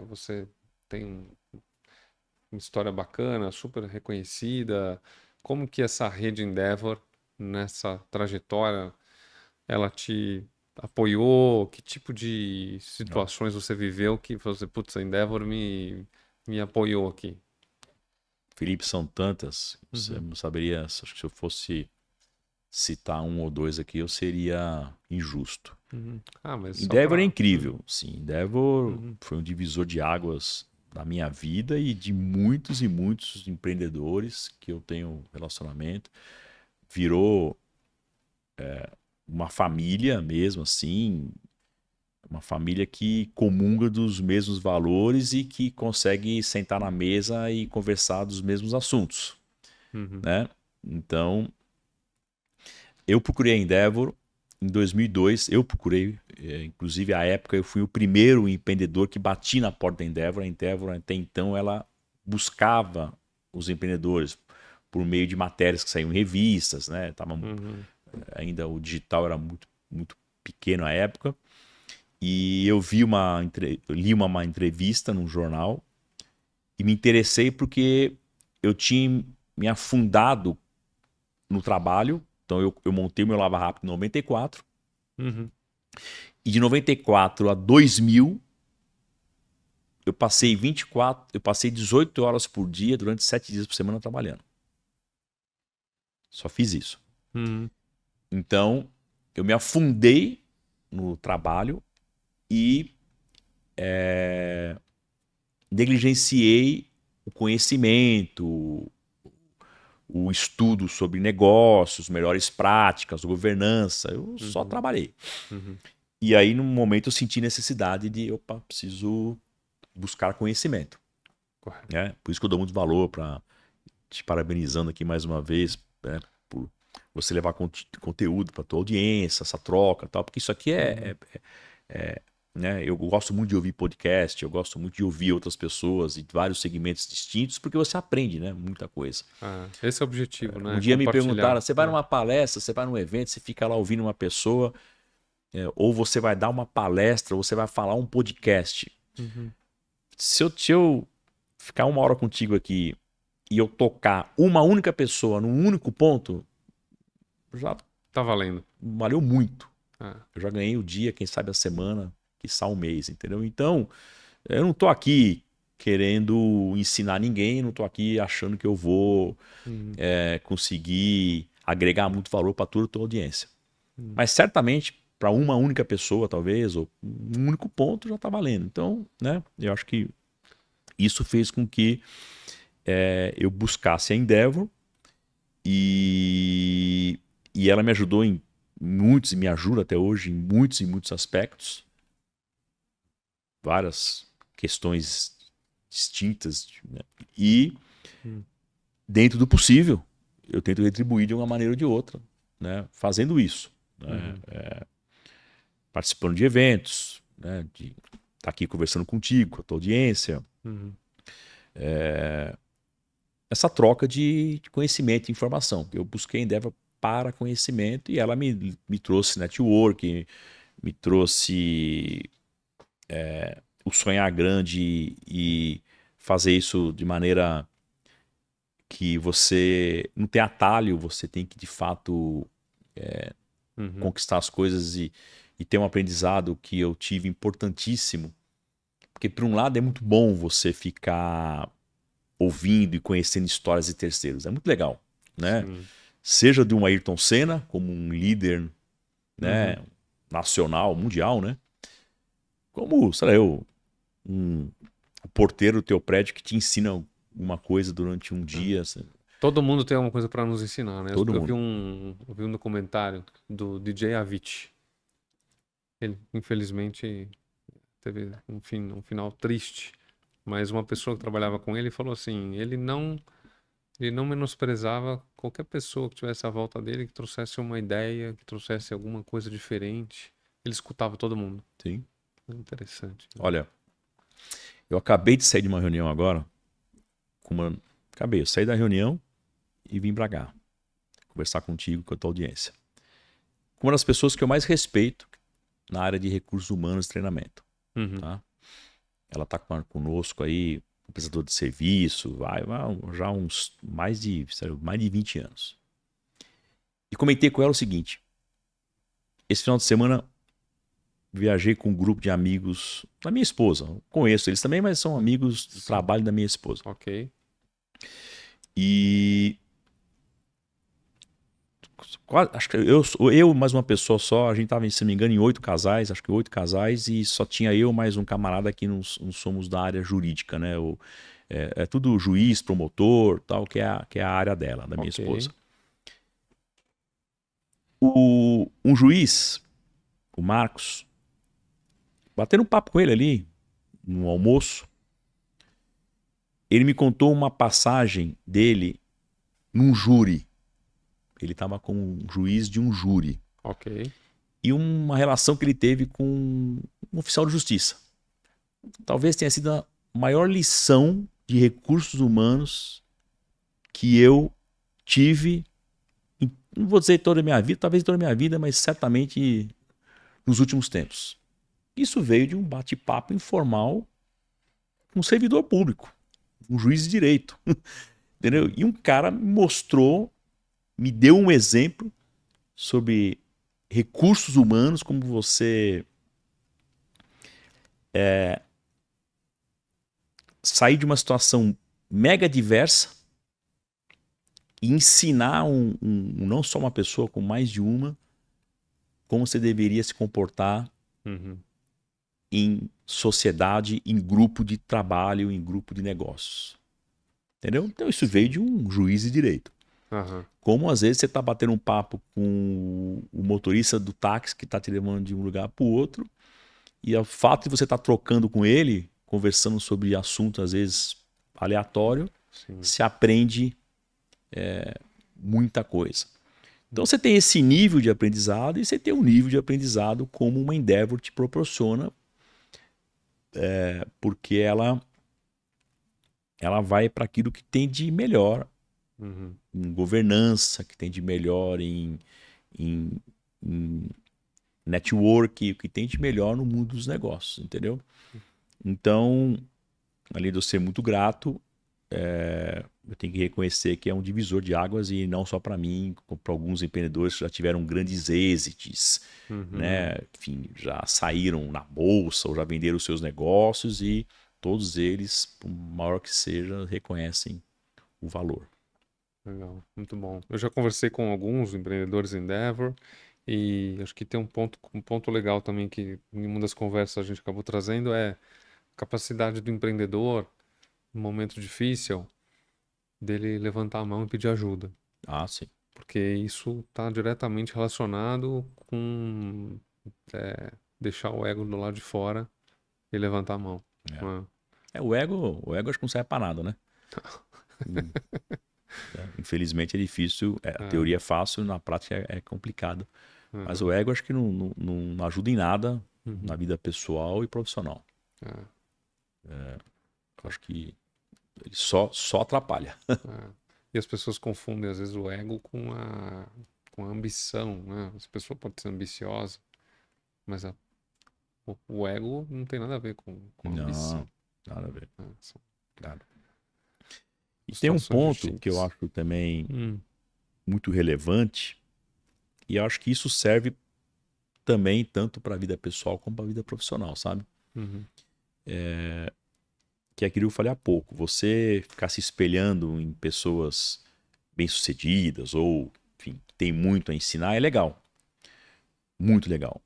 Você tem uma história bacana, super reconhecida. Como que essa rede Endeavor, nessa trajetória, ela te apoiou? Que tipo de Ó, situações você viveu que você, putz, a Endeavor me apoiou aqui? Felipe, são tantas. Você Uhum. não saberia. Acho que se eu fosse citar um ou dois aqui, eu seria injusto. Uhum. Ah, mas só Endeavor é para. incrível. Sim, Endeavor Uhum. foi um divisor de águas da minha vida e de muitos e muitos empreendedores que eu tenho relacionamento. Virou uma família mesmo, assim, uma família que comunga dos mesmos valores e que consegue sentar na mesa e conversar dos mesmos assuntos, Uhum. né? Então, eu procurei a Endeavor em 2002, eu procurei, inclusive à época eu fui o primeiro empreendedor que bati na porta da Endeavor. A Endeavor até então ela buscava os empreendedores por meio de matérias que saíam em revistas, né? Uhum. Ainda o digital era muito, muito pequeno à época. E eu li uma entrevista num jornal e me interessei porque eu tinha me afundado no trabalho. Então eu montei o meu Lava Rápido em 94. Uhum. E de 94 a 2000, eu passei 18 horas por dia durante 7 dias por semana trabalhando. Só fiz isso. Uhum. Então, eu me afundei no trabalho e negligenciei o conhecimento, o estudo sobre negócios, melhores práticas, governança. Eu só trabalhei. Uhum. E aí, num momento, eu senti necessidade de, opa, preciso buscar conhecimento. Correto. Né? Por isso que eu dou muito valor para te parabenizando aqui mais uma vez, né, por você levar conteúdo para tua audiência, essa troca, tal, porque isso aqui né, eu gosto muito de ouvir podcast, eu gosto muito de ouvir outras pessoas de vários segmentos distintos, porque você aprende, né, muita coisa. Esse é o objetivo, né? Um dia me Compartilhar. perguntaram, você vai numa palestra, você vai num evento, você fica lá ouvindo uma pessoa, ou você vai dar uma palestra, ou você vai falar um podcast. Uhum. Se eu ficar 1 hora contigo aqui e eu tocar uma única pessoa num único ponto, já Tá valendo. valeu muito. Ah. Eu já ganhei o dia, quem sabe a semana, quiçá o mês, entendeu? Então, eu não tô aqui querendo ensinar ninguém, não tô aqui achando que eu vou conseguir agregar muito valor para toda a tua audiência. Mas certamente, para uma única pessoa, talvez, ou um único ponto, já tá valendo. Então, né, eu acho que isso fez com que eu buscasse a Endeavor e ela me ajudou em muitos, e me ajuda até hoje em muitos e muitos aspectos. Várias questões distintas. Né? E, dentro do possível, eu tento retribuir de uma maneira ou de outra, né? Fazendo isso. Né? Participando de eventos, né? De estar aqui conversando contigo, com a tua audiência. Essa troca de conhecimento e informação. Eu busquei a Endeavor para conhecimento e ela me trouxe network, me trouxe o sonhar grande e fazer isso de maneira que você não tem atalho, você tem que de fato conquistar as coisas e ter um aprendizado que eu tive importantíssimo. Porque, por um lado, é muito bom você ficar ouvindo e conhecendo histórias de terceiros. É muito legal, né? Sim. Seja de um Ayrton Senna, como um líder, né, nacional, mundial, né? Como, sei lá, o porteiro do teu prédio que te ensina alguma coisa durante um dia. Assim. Todo mundo tem alguma coisa para nos ensinar, né? Todo Eu mundo. vi um documentário do DJ Avicii. Ele, infelizmente, teve um final triste. Mas uma pessoa que trabalhava com ele falou assim, ele não menosprezava qualquer pessoa que tivesse à volta dele, que trouxesse uma ideia, que trouxesse alguma coisa diferente. Ele escutava todo mundo. Sim. Interessante. Olha, eu acabei de sair de uma reunião agora. Eu saí da reunião e vim pra cá. Conversar contigo, com a tua audiência. Com uma das pessoas que eu mais respeito na área de recursos humanos e treinamento. Tá? Ela está conosco aí, um prestador de serviço, vai já uns mais de 20 anos. E comentei com ela o seguinte: esse final de semana viajei com um grupo de amigos da minha esposa. Eu conheço eles também, mas são amigos do trabalho da minha esposa. Ok. E acho que eu mais uma pessoa só, a gente estava, se não me engano, em 8 casais, acho que 8 casais, e só tinha eu mais um camarada que não somos da área jurídica, né? É tudo juiz, promotor, tal, que é a área dela, da minha esposa. Um juiz, o Marcos, batendo um papo com ele ali, no almoço, ele me contou uma passagem dele num júri. Ele estava como juiz de um júri. Ok. E uma relação que ele teve com um oficial de justiça. Talvez tenha sido a maior lição de recursos humanos que eu tive, não vou dizer toda a minha vida, talvez toda a minha vida, mas certamente nos últimos tempos. Isso veio de um bate-papo informal com um servidor público, um juiz de direito. Entendeu? E um cara me deu um exemplo sobre recursos humanos, como você sair de uma situação mega diversa e ensinar não só uma pessoa, com mais de uma, como você deveria se comportar em sociedade, em grupo de trabalho, em grupo de negócios. Entendeu? Então isso veio de um juiz de direito. Aham. Como às vezes você está batendo um papo com o motorista do táxi que está te levando de um lugar para o outro, e o fato de você estar trocando com ele, conversando sobre assuntos às vezes aleatório, Sim. se aprende muita coisa. Então você tem esse nível de aprendizado e você tem um nível de aprendizado como uma Endeavor te proporciona, porque ela vai para aquilo que tem de melhor Uhum. em governança, que tem de melhor em, em network, o que tem de melhor no mundo dos negócios, entendeu? Então, além de eu ser muito grato, eu tenho que reconhecer que é um divisor de águas e não só para mim, como para alguns empreendedores que já tiveram grandes êxitos, Uhum. né? Enfim, já saíram na bolsa ou já venderam os seus negócios e todos eles, por maior que seja, reconhecem o valor. Legal, muito bom. Eu já conversei com alguns empreendedores Endeavor e acho que tem um ponto legal também que em uma das conversas a gente acabou trazendo é a capacidade do empreendedor, no momento difícil, dele levantar a mão e pedir ajuda, Ah, sim. porque isso está diretamente relacionado com deixar o ego do lado de fora e levantar a mão. É. Né? O ego acho que não serve para nada, né? Infelizmente é difícil, a É, teoria é fácil, na prática é complicado. Mas aham, o ego acho que não ajuda em nada na uhum, vida pessoal e profissional. é, Acho que ele só atrapalha. é. E as pessoas confundem às vezes o ego com a ambição, né? As pessoas podem ser ambiciosas, mas o ego não tem nada a ver com a ambição. Não, nada a ver. Né? São Nada. E tem um situações ponto que eu distintas. acho também Hum, muito relevante, e eu acho que isso serve também tanto para a vida pessoal como para a vida profissional, sabe? uhum, Que é aquilo que eu falei há pouco. Você ficar se espelhando em pessoas bem-sucedidas ou, enfim, que tem muito a ensinar é legal. Muito legal.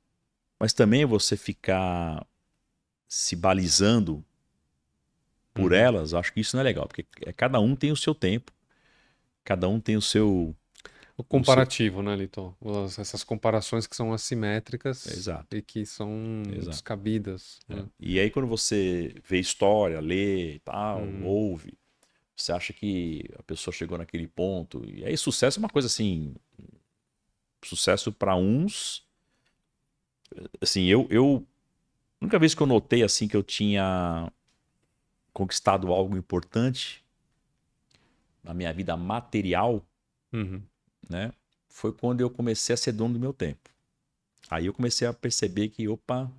Mas também você ficar se balizando por uhum. elas, acho que isso não é legal, porque cada um tem o seu tempo, cada um tem O o seu... comparativo, né, Liton? Essas comparações que são assimétricas Exato, e que são exato. descabidas, É. né? E aí quando você vê história, lê e tal, Uhum, ouve, você acha que a pessoa chegou naquele ponto. E aí sucesso é uma coisa assim, sucesso para uns, assim, eu a única vez que eu notei assim que eu tinha conquistado algo importante na minha vida material, uhum. né, foi quando eu comecei a ser dono do meu tempo. Aí eu comecei a perceber que, opa,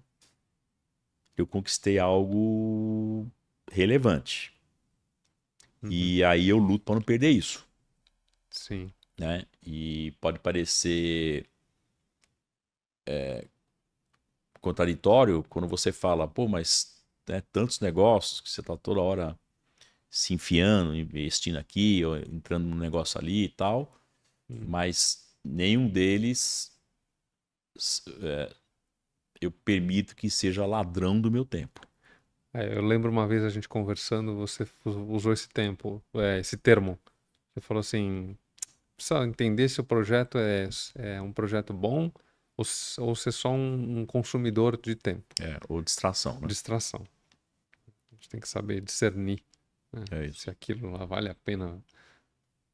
eu conquistei algo relevante. Uhum. E aí eu luto para não perder isso, Sim. né? E pode parecer contraditório quando você fala, pô, mas né, tantos negócios que você está toda hora se enfiando, investindo aqui, ou entrando num negócio ali e tal, Hum. mas nenhum deles eu permito que seja ladrão do meu tempo. Eu lembro uma vez a gente conversando, você usou esse termo. Você falou assim, precisa entender se o projeto é um projeto bom ou se é só um consumidor de tempo, Ou distração, né? distração. A gente tem que saber discernir, né, É se isso. aquilo lá vale a pena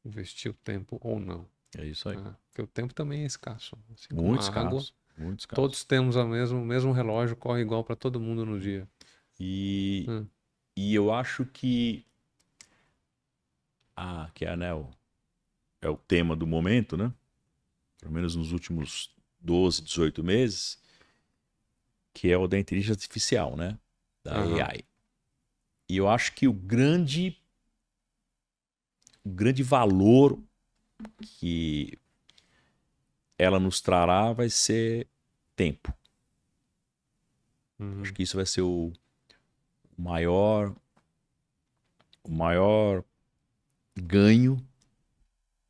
investir o tempo ou não. É isso aí. Né? Porque o tempo também é escasso. Assim como Muitos a água, casos, muitos casos. todos temos o mesmo relógio, corre igual para todo mundo no dia. E, Hum, e eu acho que, que é, né, é o tema do momento, né? Pelo menos nos últimos 12, 18 meses, que é o da inteligência artificial, né? Da aham, AI. E eu acho que o grande valor que ela nos trará vai ser tempo. Acho uhum. que isso vai ser maior, o maior ganho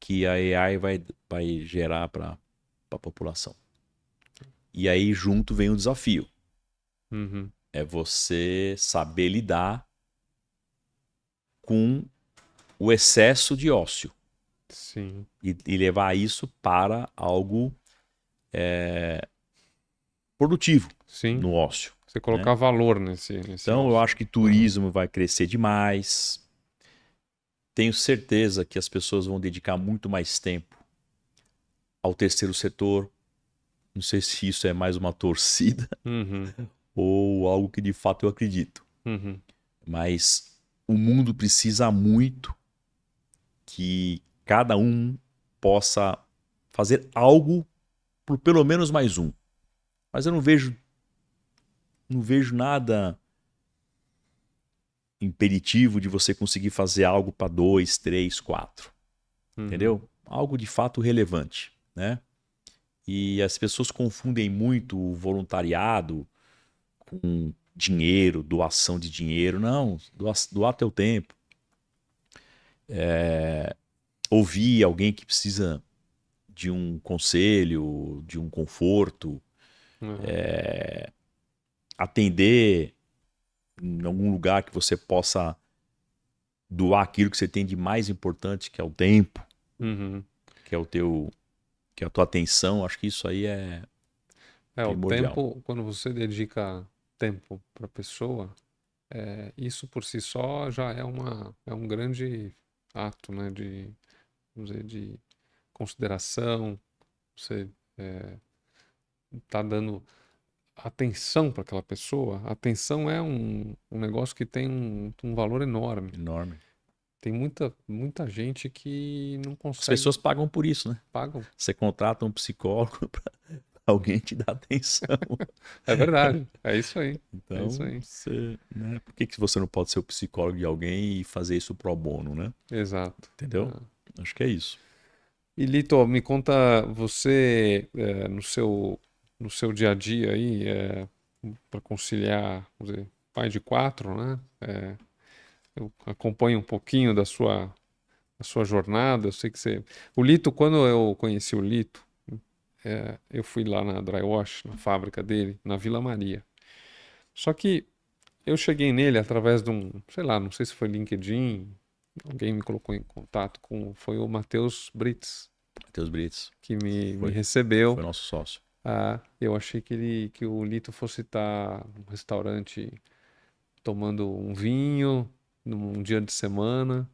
que a AI vai gerar para a população. E aí junto vem o desafio. Uhum. É você saber lidar com o excesso de ócio. Sim, e levar isso para algo produtivo sim. no ócio, Você né? colocar valor nesse Então, eu ócio. acho que Aham. turismo vai crescer demais. Tenho certeza que as pessoas vão dedicar muito mais tempo ao terceiro setor. Não sei se isso é mais uma torcida Uhum, ou algo que de fato eu acredito. uhum, Mas o mundo precisa muito que cada um possa fazer algo por pelo menos mais um. Mas eu não vejo nada impeditivo de você conseguir fazer algo para dois, três, quatro. uhum. Entendeu? Algo de fato relevante, né? E as pessoas confundem muito o voluntariado com dinheiro, doação de dinheiro. Não, doar teu tempo. Ouvir alguém que precisa de um conselho, de um conforto, Aham. atender em algum lugar que você possa doar aquilo que você tem de mais importante, que é o tempo, Uhum. que é o teu, que é a tua atenção. Acho que isso aí é O primordial. tempo, quando você dedica tempo para a pessoa, isso por si só já é um grande ato, né, vamos dizer, de consideração. Você está dando atenção para aquela pessoa. A atenção é um negócio que tem um valor enorme. Enorme. Tem muita gente que não As consegue pessoas pagam por isso, né? pagar. Você contrata um psicólogo para alguém te dar atenção. É verdade. É isso aí. É isso Então, aí. né? Por que você não pode ser o psicólogo de alguém e fazer isso pro bono, né? Exato. Entendeu? Ah. Acho que é isso. E Lito, me conta você no seu dia a dia aí, para conciliar, vamos dizer, pai de quatro, né? Eu acompanho um pouquinho da sua jornada. Eu sei que você. O Lito, quando eu conheci o Lito, eu fui lá na Drywash, na fábrica dele, na Vila Maria. Só que eu cheguei nele através de sei lá, não sei se foi LinkedIn, alguém me colocou em contato foi o Matheus Brits, Matheus Brits que me foi, recebeu. foi nosso sócio. Eu achei que o Lito fosse estar num restaurante tomando um vinho num dia de semana,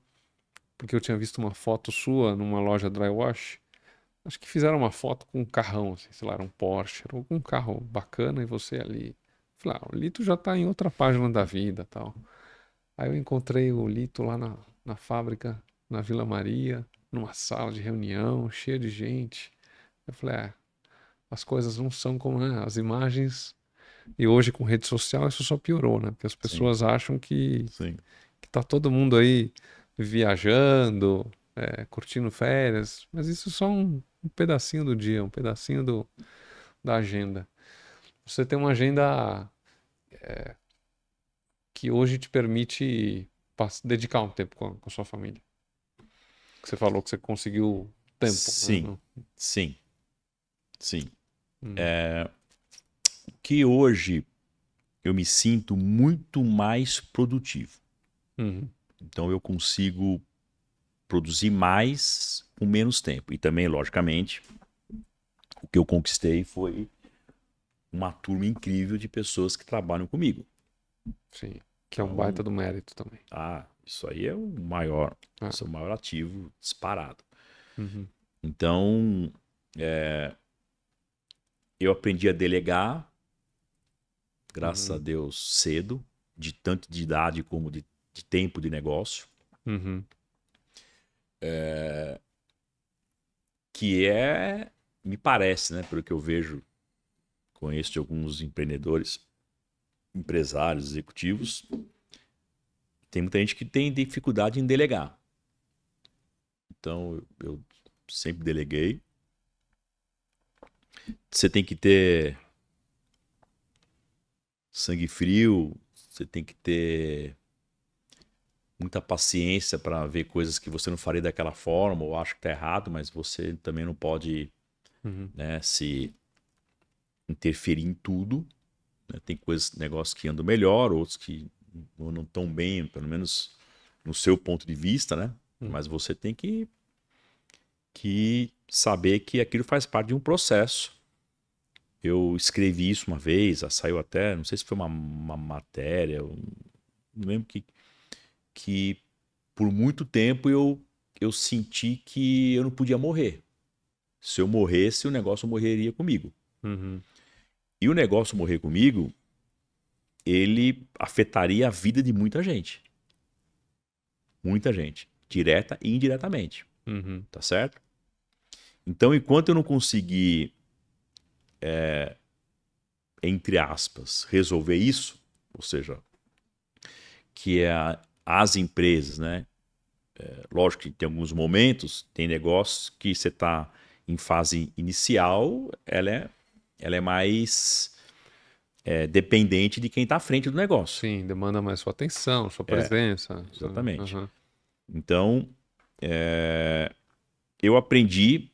porque eu tinha visto uma foto sua numa loja dry wash. Acho que fizeram uma foto com um carrão, assim, sei lá, era um Porsche, era algum carro bacana e você ali. Falei, o Lito já tá em outra página da vida, tal. Aí eu encontrei o Lito lá na fábrica, na Vila Maria, numa sala de reunião, cheia de gente. Eu falei, as coisas não são como, né, as imagens. E hoje com rede social isso só piorou, né? Porque as Sim, pessoas acham sim. que tá todo mundo aí viajando, curtindo férias, mas isso é só um pedacinho do dia, um pedacinho da agenda. Você tem uma agenda que hoje te permite dedicar um tempo com a sua família. Que você falou que você conseguiu tempo, né? Sim, sim, sim. Hum, Que hoje eu me sinto muito mais produtivo. uhum, Então eu consigo produzir mais com menos tempo. E também, logicamente, o que eu conquistei foi uma turma incrível de pessoas que trabalham comigo. sim. Que é um Então, baita do mérito também. isso aí é o maior, Ah, esse é o maior ativo disparado. uhum, Então, eu aprendi a delegar, graças a uhum, Deus, cedo, de tanto de idade como de tempo de negócio, uhum, que me parece, né, pelo que eu vejo, conheço de alguns empreendedores, empresários, executivos, tem muita gente que tem dificuldade em delegar. Então, eu sempre deleguei. Você tem que ter sangue frio, você tem que ter muita paciência para ver coisas que você não faria daquela forma, ou acha que está errado, mas você também não pode, uhum, né, se interferir em tudo. Né? Tem coisas, negócios que andam melhor, outros que não andam tão bem, pelo menos no seu ponto de vista, né? uhum. Mas você tem que que saber que aquilo faz parte de um processo. Eu escrevi isso uma vez, saiu até, não sei se foi uma matéria, eu não lembro que por muito tempo eu senti que eu não podia morrer. Se eu morresse, o negócio morreria comigo. Uhum. E o negócio morrer comigo, ele afetaria a vida de muita gente. Muita gente. Direta e indiretamente. Uhum. Tá certo? Então, enquanto eu não conseguir, entre aspas, resolver isso, ou seja, que é as empresas, né? Lógico que tem alguns momentos, tem negócios que você está em fase inicial, ela é mais dependente de quem está à frente do negócio. Sim, demanda mais sua atenção, sua É, presença. exatamente. Aham. Então, eu aprendi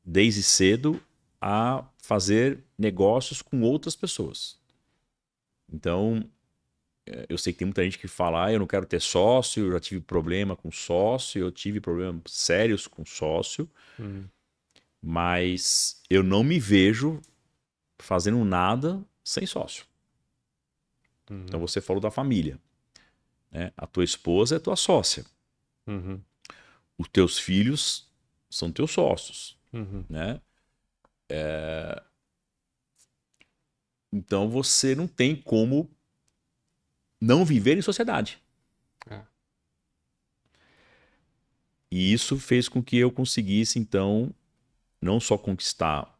desde cedo a fazer negócios com outras pessoas. Então, eu sei que tem muita gente que fala, eu não quero ter sócio, eu já tive problema com sócio, eu tive problemas sérios com sócio, Uhum. mas eu não me vejo fazendo nada sem sócio. Então, Uhum. você falou da família, né? A tua esposa é tua sócia. Uhum. Os teus filhos são teus sócios, Uhum. né? Então, você não tem como não viver em sociedade. É. E isso fez com que eu conseguisse, então, não só conquistar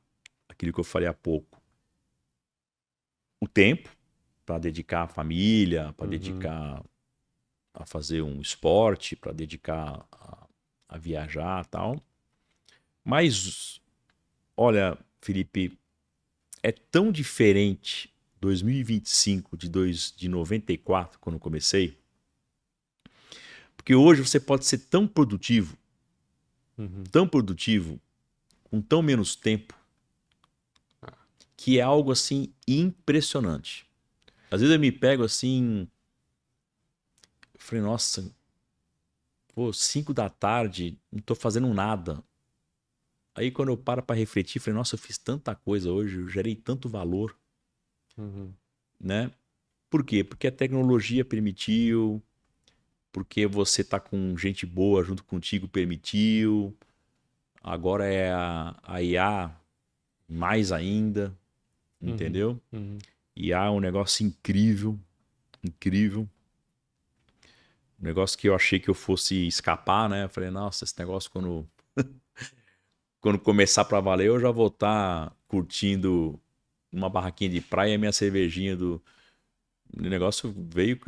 aquilo que eu falei há pouco, o tempo para dedicar à família, para Uhum. dedicar a fazer um esporte, para dedicar a viajar e tal. Mas, olha, Felipe, é tão diferente 2025 de 94, quando eu comecei, porque hoje você pode ser Uhum. tão produtivo, com tão menos tempo, que é algo assim impressionante. Às vezes eu me pego assim, eu falei, nossa, pô, 5 da tarde, não tô fazendo nada. Aí quando eu paro para refletir, falei, nossa, eu fiz tanta coisa hoje, eu gerei tanto valor, Uhum. né? Por quê? Porque a tecnologia permitiu, porque você tá com gente boa junto contigo permitiu. Agora é a IA mais ainda, Uhum. entendeu? Uhum. IA é um negócio incrível, incrível. Um negócio que eu achei que eu fosse escapar, né? Eu falei, nossa, esse negócio quando começar pra valer, eu já vou estar curtindo uma barraquinha de praia e a minha cervejinha do. O negócio veio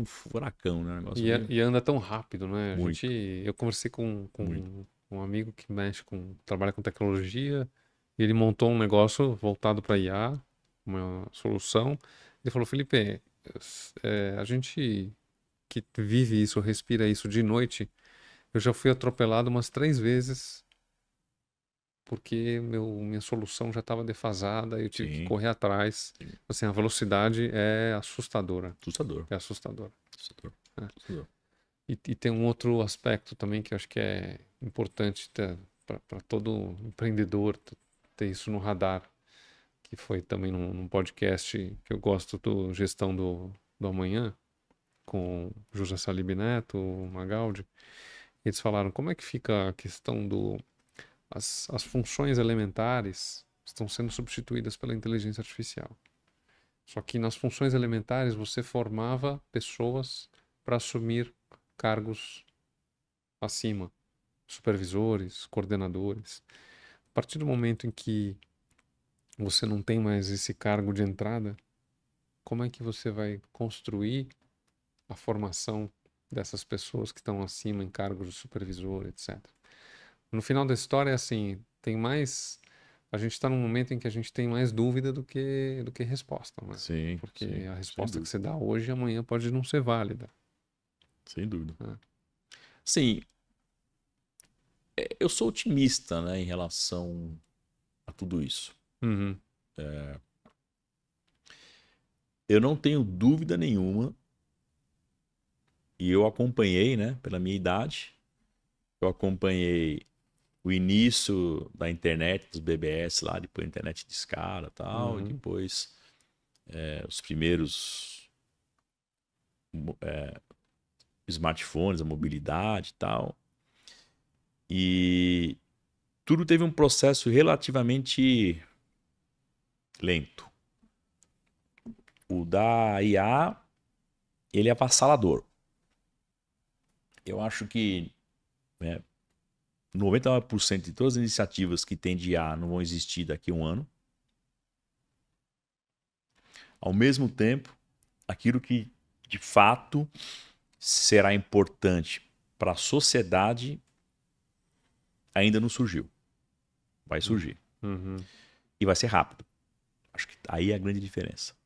um furacão, né? O negócio veio E anda tão rápido, né? muito, Eu conversei muito. com um amigo que trabalha com tecnologia, e ele montou um negócio voltado para IA, uma solução. Ele falou, Felipe, a gente que vive isso, respira isso de noite, eu já fui atropelado umas 3 vezes porque minha solução já estava defasada e eu tive que Sim, correr atrás. sim. Assim, a velocidade é assustadora. Assustador, É assustadora. assustador, É. assustador. E tem um outro aspecto também que eu acho que é importante para todo empreendedor ter isso no radar, que foi também num podcast que eu gosto do Gestão do Amanhã, com José Salib Neto, o Magaldi. Eles falaram como é que fica a questão as funções elementares estão sendo substituídas pela inteligência artificial. Só que nas funções elementares você formava pessoas para assumir cargos acima, supervisores, coordenadores. A partir do momento em que você não tem mais esse cargo de entrada, como é que você vai construir a formação dessas pessoas que estão acima em cargos de supervisor, etc. No final da história é assim, tem mais. A gente está num momento em que a gente tem mais dúvida do que resposta, né? Sim, Porque sim, a sem resposta que dúvida, você dá hoje, amanhã pode não ser válida, sem dúvida. né? Sim, eu sou otimista, né, em relação a tudo isso. Uhum, Eu não tenho dúvida nenhuma, e eu acompanhei, né, pela minha idade, eu acompanhei o início da internet, dos BBS lá, depois a internet de escada e tal, e depois os primeiros smartphones, a mobilidade e tal. E tudo teve um processo relativamente lento. O da IA, ele é avassalador. Eu acho que 99% de todas as iniciativas que tem de IA não vão existir daqui a um ano. Ao mesmo tempo, aquilo que de fato será importante para a sociedade ainda não surgiu. Vai surgir. E vai ser rápido. Acho que aí é a grande diferença.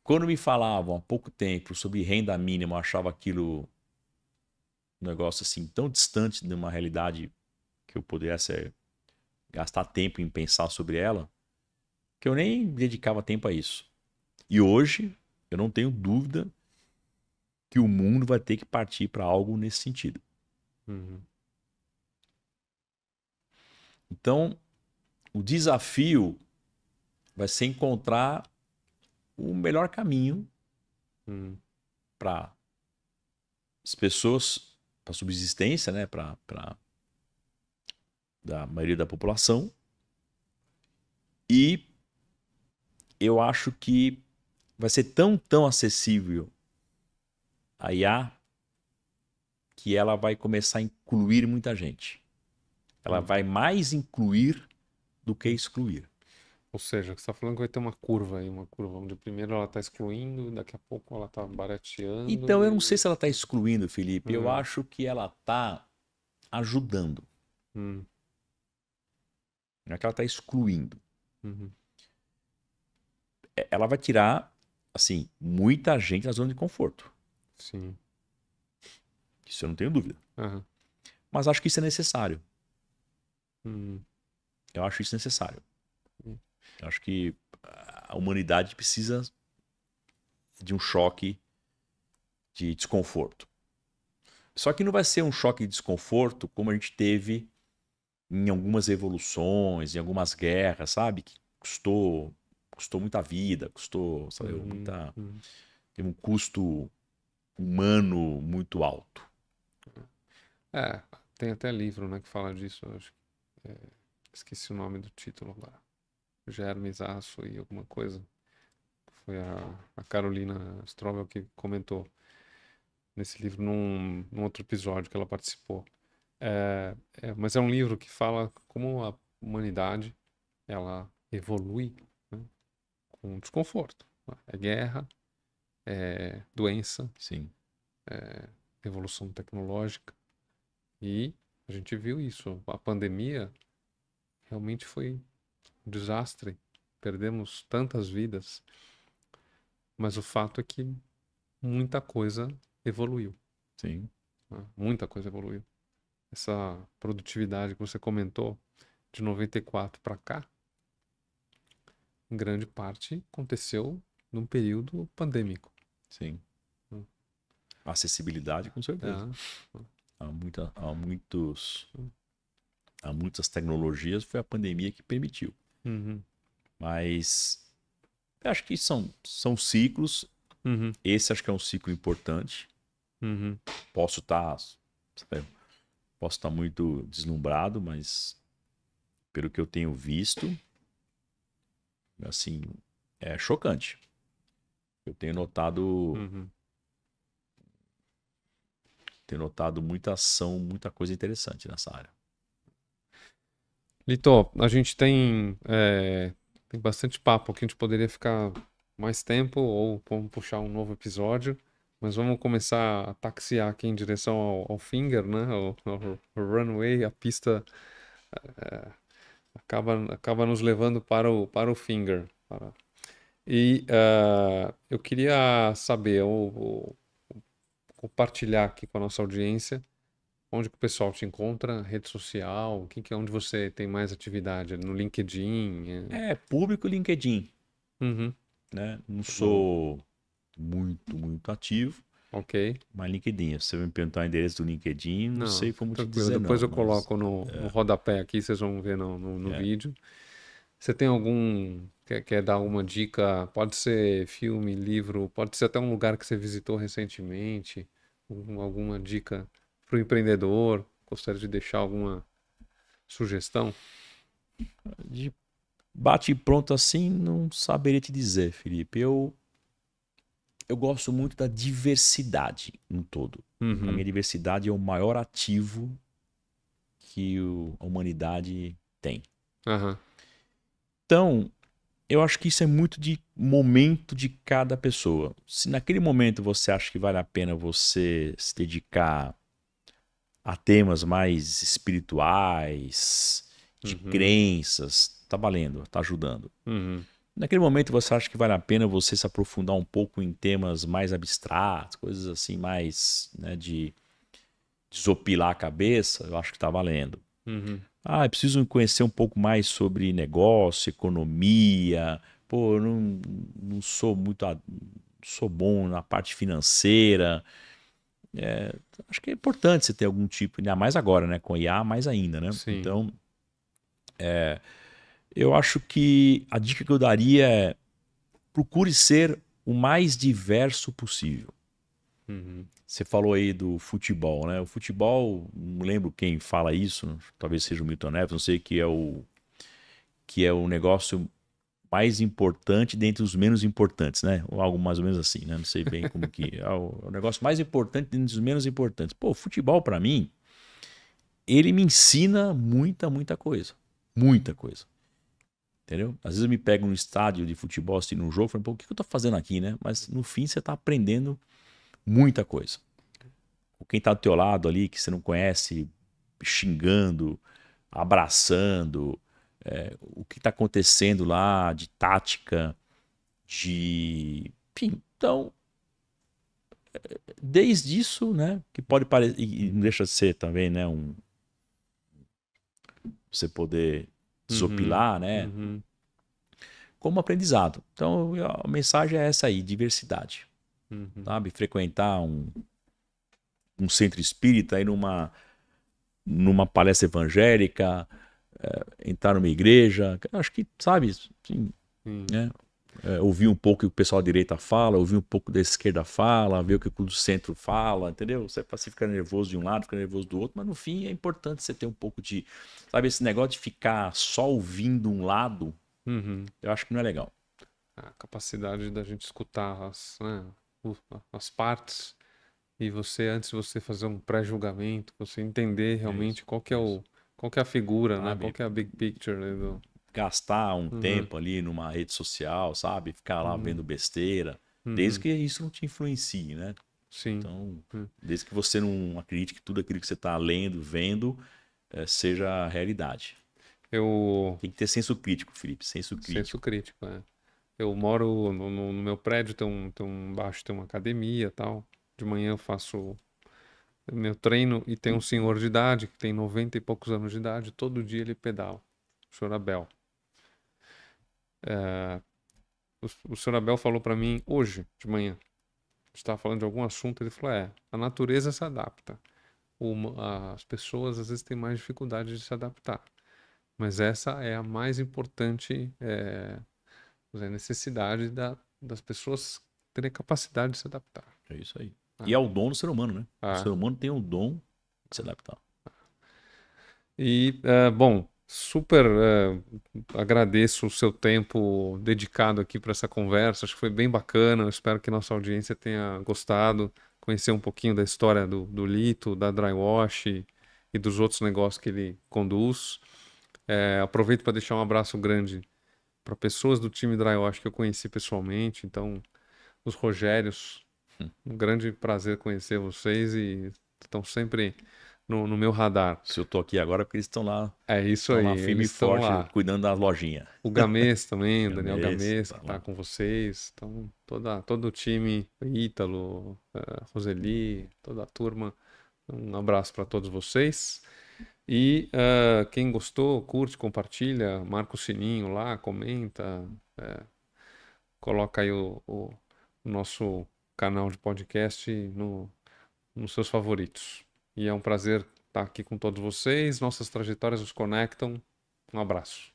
Quando me falavam há pouco tempo sobre renda mínima, eu achava aquilo um negócio assim tão distante de uma realidade que eu pudesse gastar tempo em pensar sobre ela, que eu nem dedicava tempo a isso. E hoje, eu não tenho dúvida que o mundo vai ter que partir para algo nesse sentido. Então, o desafio vai ser encontrar o melhor caminho para as pessoas, para a subsistência, né, para da maioria da população. E eu acho que vai ser tão acessível a IA que ela vai começar a incluir muita gente. Ela vai mais incluir do que excluir. Ou seja, você está falando que vai ter uma curva aí, uma curva onde primeiro ela está excluindo, daqui a pouco ela está barateando. Então, eu não sei se ela está excluindo, Felipe. Eu acho que ela está ajudando. Não é que ela está excluindo. Ela vai tirar, assim, muita gente da zona de conforto. Sim. Isso eu não tenho dúvida. Mas acho que isso é necessário. Eu acho isso necessário. Eu acho que a humanidade precisa de um choque de desconforto. Só que não vai ser um choque de desconforto como a gente teve em algumas evoluções, em algumas guerras, sabe? Que custou muita vida, custou, sabe, teve um custo humano muito alto. Tem até livro, né, que fala disso, eu acho. Esqueci o nome do título agora. Hermes Aço e alguma coisa. Foi a Carolina Strobel que comentou nesse livro num outro episódio que ela participou. Mas é um livro que fala como a humanidade ela evolui, né, com desconforto. É guerra, é doença, Sim. evolução tecnológica. E a gente viu isso. A pandemia realmente foi um desastre. Perdemos tantas vidas. Mas o fato é que muita coisa evoluiu. Sim. Né? Muita coisa evoluiu. Essa produtividade que você comentou, de 94 para cá, em grande parte aconteceu num período pandêmico. Sim. Acessibilidade, com certeza. Há muitas tecnologias, foi a pandemia que permitiu. Mas eu acho que são ciclos. Esse acho que é um ciclo importante. Posso estar muito deslumbrado, mas pelo que eu tenho visto, assim, é chocante. Eu tenho notado muita ação, muita coisa interessante nessa área. Lito, a gente tem bastante papo aqui, a gente poderia ficar mais tempo ou vamos puxar um novo episódio, mas vamos começar a taxiar aqui em direção ao Finger, né? Ao runway, a pista acaba nos levando para o Finger. E eu queria saber, ou compartilhar aqui com a nossa audiência, onde que o pessoal te encontra, rede social, que é onde você tem mais atividade? No LinkedIn? É público LinkedIn, Uhum. né? Não Bom. sou muito ativo. Ok. Mas LinkedIn, se você me perguntar o endereço do LinkedIn, não Não, sei como te tranquilo. dizer Depois não, eu mas coloco no rodapé aqui, vocês vão ver no é, vídeo. Você tem algum. Quer dar alguma dica? Pode ser filme, livro, pode ser até um lugar que você visitou recentemente. Alguma dica para o empreendedor? Gostaria de deixar alguma sugestão? de bate e pronto assim, não saberia te dizer, Felipe. Eu gosto muito da diversidade no todo. A minha Uhum. diversidade é o maior ativo que a humanidade tem. Aham. Então, eu acho que isso é muito de momento de cada pessoa. Se naquele momento você acha que vale a pena você se dedicar a temas mais espirituais, de Uhum. crenças, tá valendo, tá ajudando. Uhum. Naquele momento você acha que vale a pena você se aprofundar um pouco em temas mais abstratos, coisas assim mais, né, de desopilar a cabeça, eu acho que tá valendo. Uhum. Ah, eu preciso conhecer um pouco mais sobre negócio, economia. Pô, eu não sou muito, sou bom na parte financeira. Acho que é importante você ter algum tipo, ainda mais agora, né? Com IA, mais ainda, né? Sim. Então, eu acho que a dica que eu daria é procure ser o mais diverso possível. Uhum. Você falou aí do futebol, né? O futebol, não lembro quem fala isso, talvez seja o Milton Neves, não sei, que é o negócio mais importante dentre os menos importantes, né? Ou algo mais ou menos assim, né? Não sei bem como que é o negócio mais importante dentre os menos importantes. Pô, o futebol para mim, ele me ensina muita coisa. Muita coisa. Entendeu? Às vezes eu me pego no estádio de futebol, assistindo um jogo, falando, pô, o que eu tô fazendo aqui, né? Mas no fim você tá aprendendo muita coisa. Com quem tá do teu lado ali, que você não conhece, xingando, abraçando, o que tá acontecendo lá de tática, de. Enfim, então, desde isso, né? Que pode parecer. E não deixa de ser também, né? Você poder Uhum. desopilar, né? Uhum. Como aprendizado. Então, a mensagem é essa aí: diversidade. Uhum. Sabe? Frequentar um centro espírita, ir numa palestra evangélica, entrar numa igreja. Acho que, sabe, assim, Sim. né? Ouvir um pouco o que o pessoal da direita fala, ouvir um pouco da esquerda fala, ver o que o do centro fala, entendeu? Você fica nervoso de um lado, fica nervoso do outro, mas no fim é importante você ter um pouco de. Sabe, esse negócio de ficar só ouvindo um lado, Uhum. eu acho que não é legal. A capacidade da gente escutar o- as partes e você, antes de você fazer um pré-julgamento, você entender É isso, realmente é isso. qual que é a figura, né? Qual Sabe? que é a big picture, né, Gastar um Uhum. tempo ali numa rede social, sabe? Ficar lá Uhum. vendo besteira, desde Uhum. que isso não te influencie, né? Sim. Então, Hum. desde que você não acredite que tudo aquilo que você está lendo, vendo, seja a realidade. Eu Tem que ter senso crítico, Felipe, senso senso crítico. crítico, é. Eu moro no meu prédio, embaixo tem uma academia, e tal. De manhã eu faço meu treino e tem um senhor de idade que tem 90 e poucos anos de idade, todo dia ele pedala. O senhor Abel. O senhor Abel falou para mim hoje de manhã. Estava falando de algum assunto, ele falou: a natureza se adapta. As pessoas às vezes têm mais dificuldade de se adaptar, mas essa é a mais importante necessidade das pessoas terem capacidade de se adaptar. É isso aí. E Ah, é o dom do ser humano, né? O ser ah. humano tem o dom de se adaptar. E, bom, super agradeço o seu tempo dedicado aqui para essa conversa. Acho que foi bem bacana. Eu espero que nossa audiência tenha gostado, conhecer um pouquinho da história do Lito, da Drywash e dos outros negócios que ele conduz. Aproveito para deixar um abraço grande para pessoas do time Drywash que eu conheci pessoalmente. Então, os Rogérios, um grande prazer conhecer vocês e estão sempre no meu radar. Se eu tô aqui agora, é porque eles É isso estão aí, lá firme e eles estão forte, lá. cuidando da lojinha. O Gamês também, o Daniel Gamês, Gamês, tá que está lá. com vocês. Então, todo o time, Ítalo, Roseli, toda a turma, um abraço para todos vocês. E quem gostou, curte, compartilha, marca o sininho lá, comenta, coloca aí o nosso canal de podcast nos seus favoritos. E é um prazer estar aqui com todos vocês. Nossas trajetórias nos conectam. Um abraço.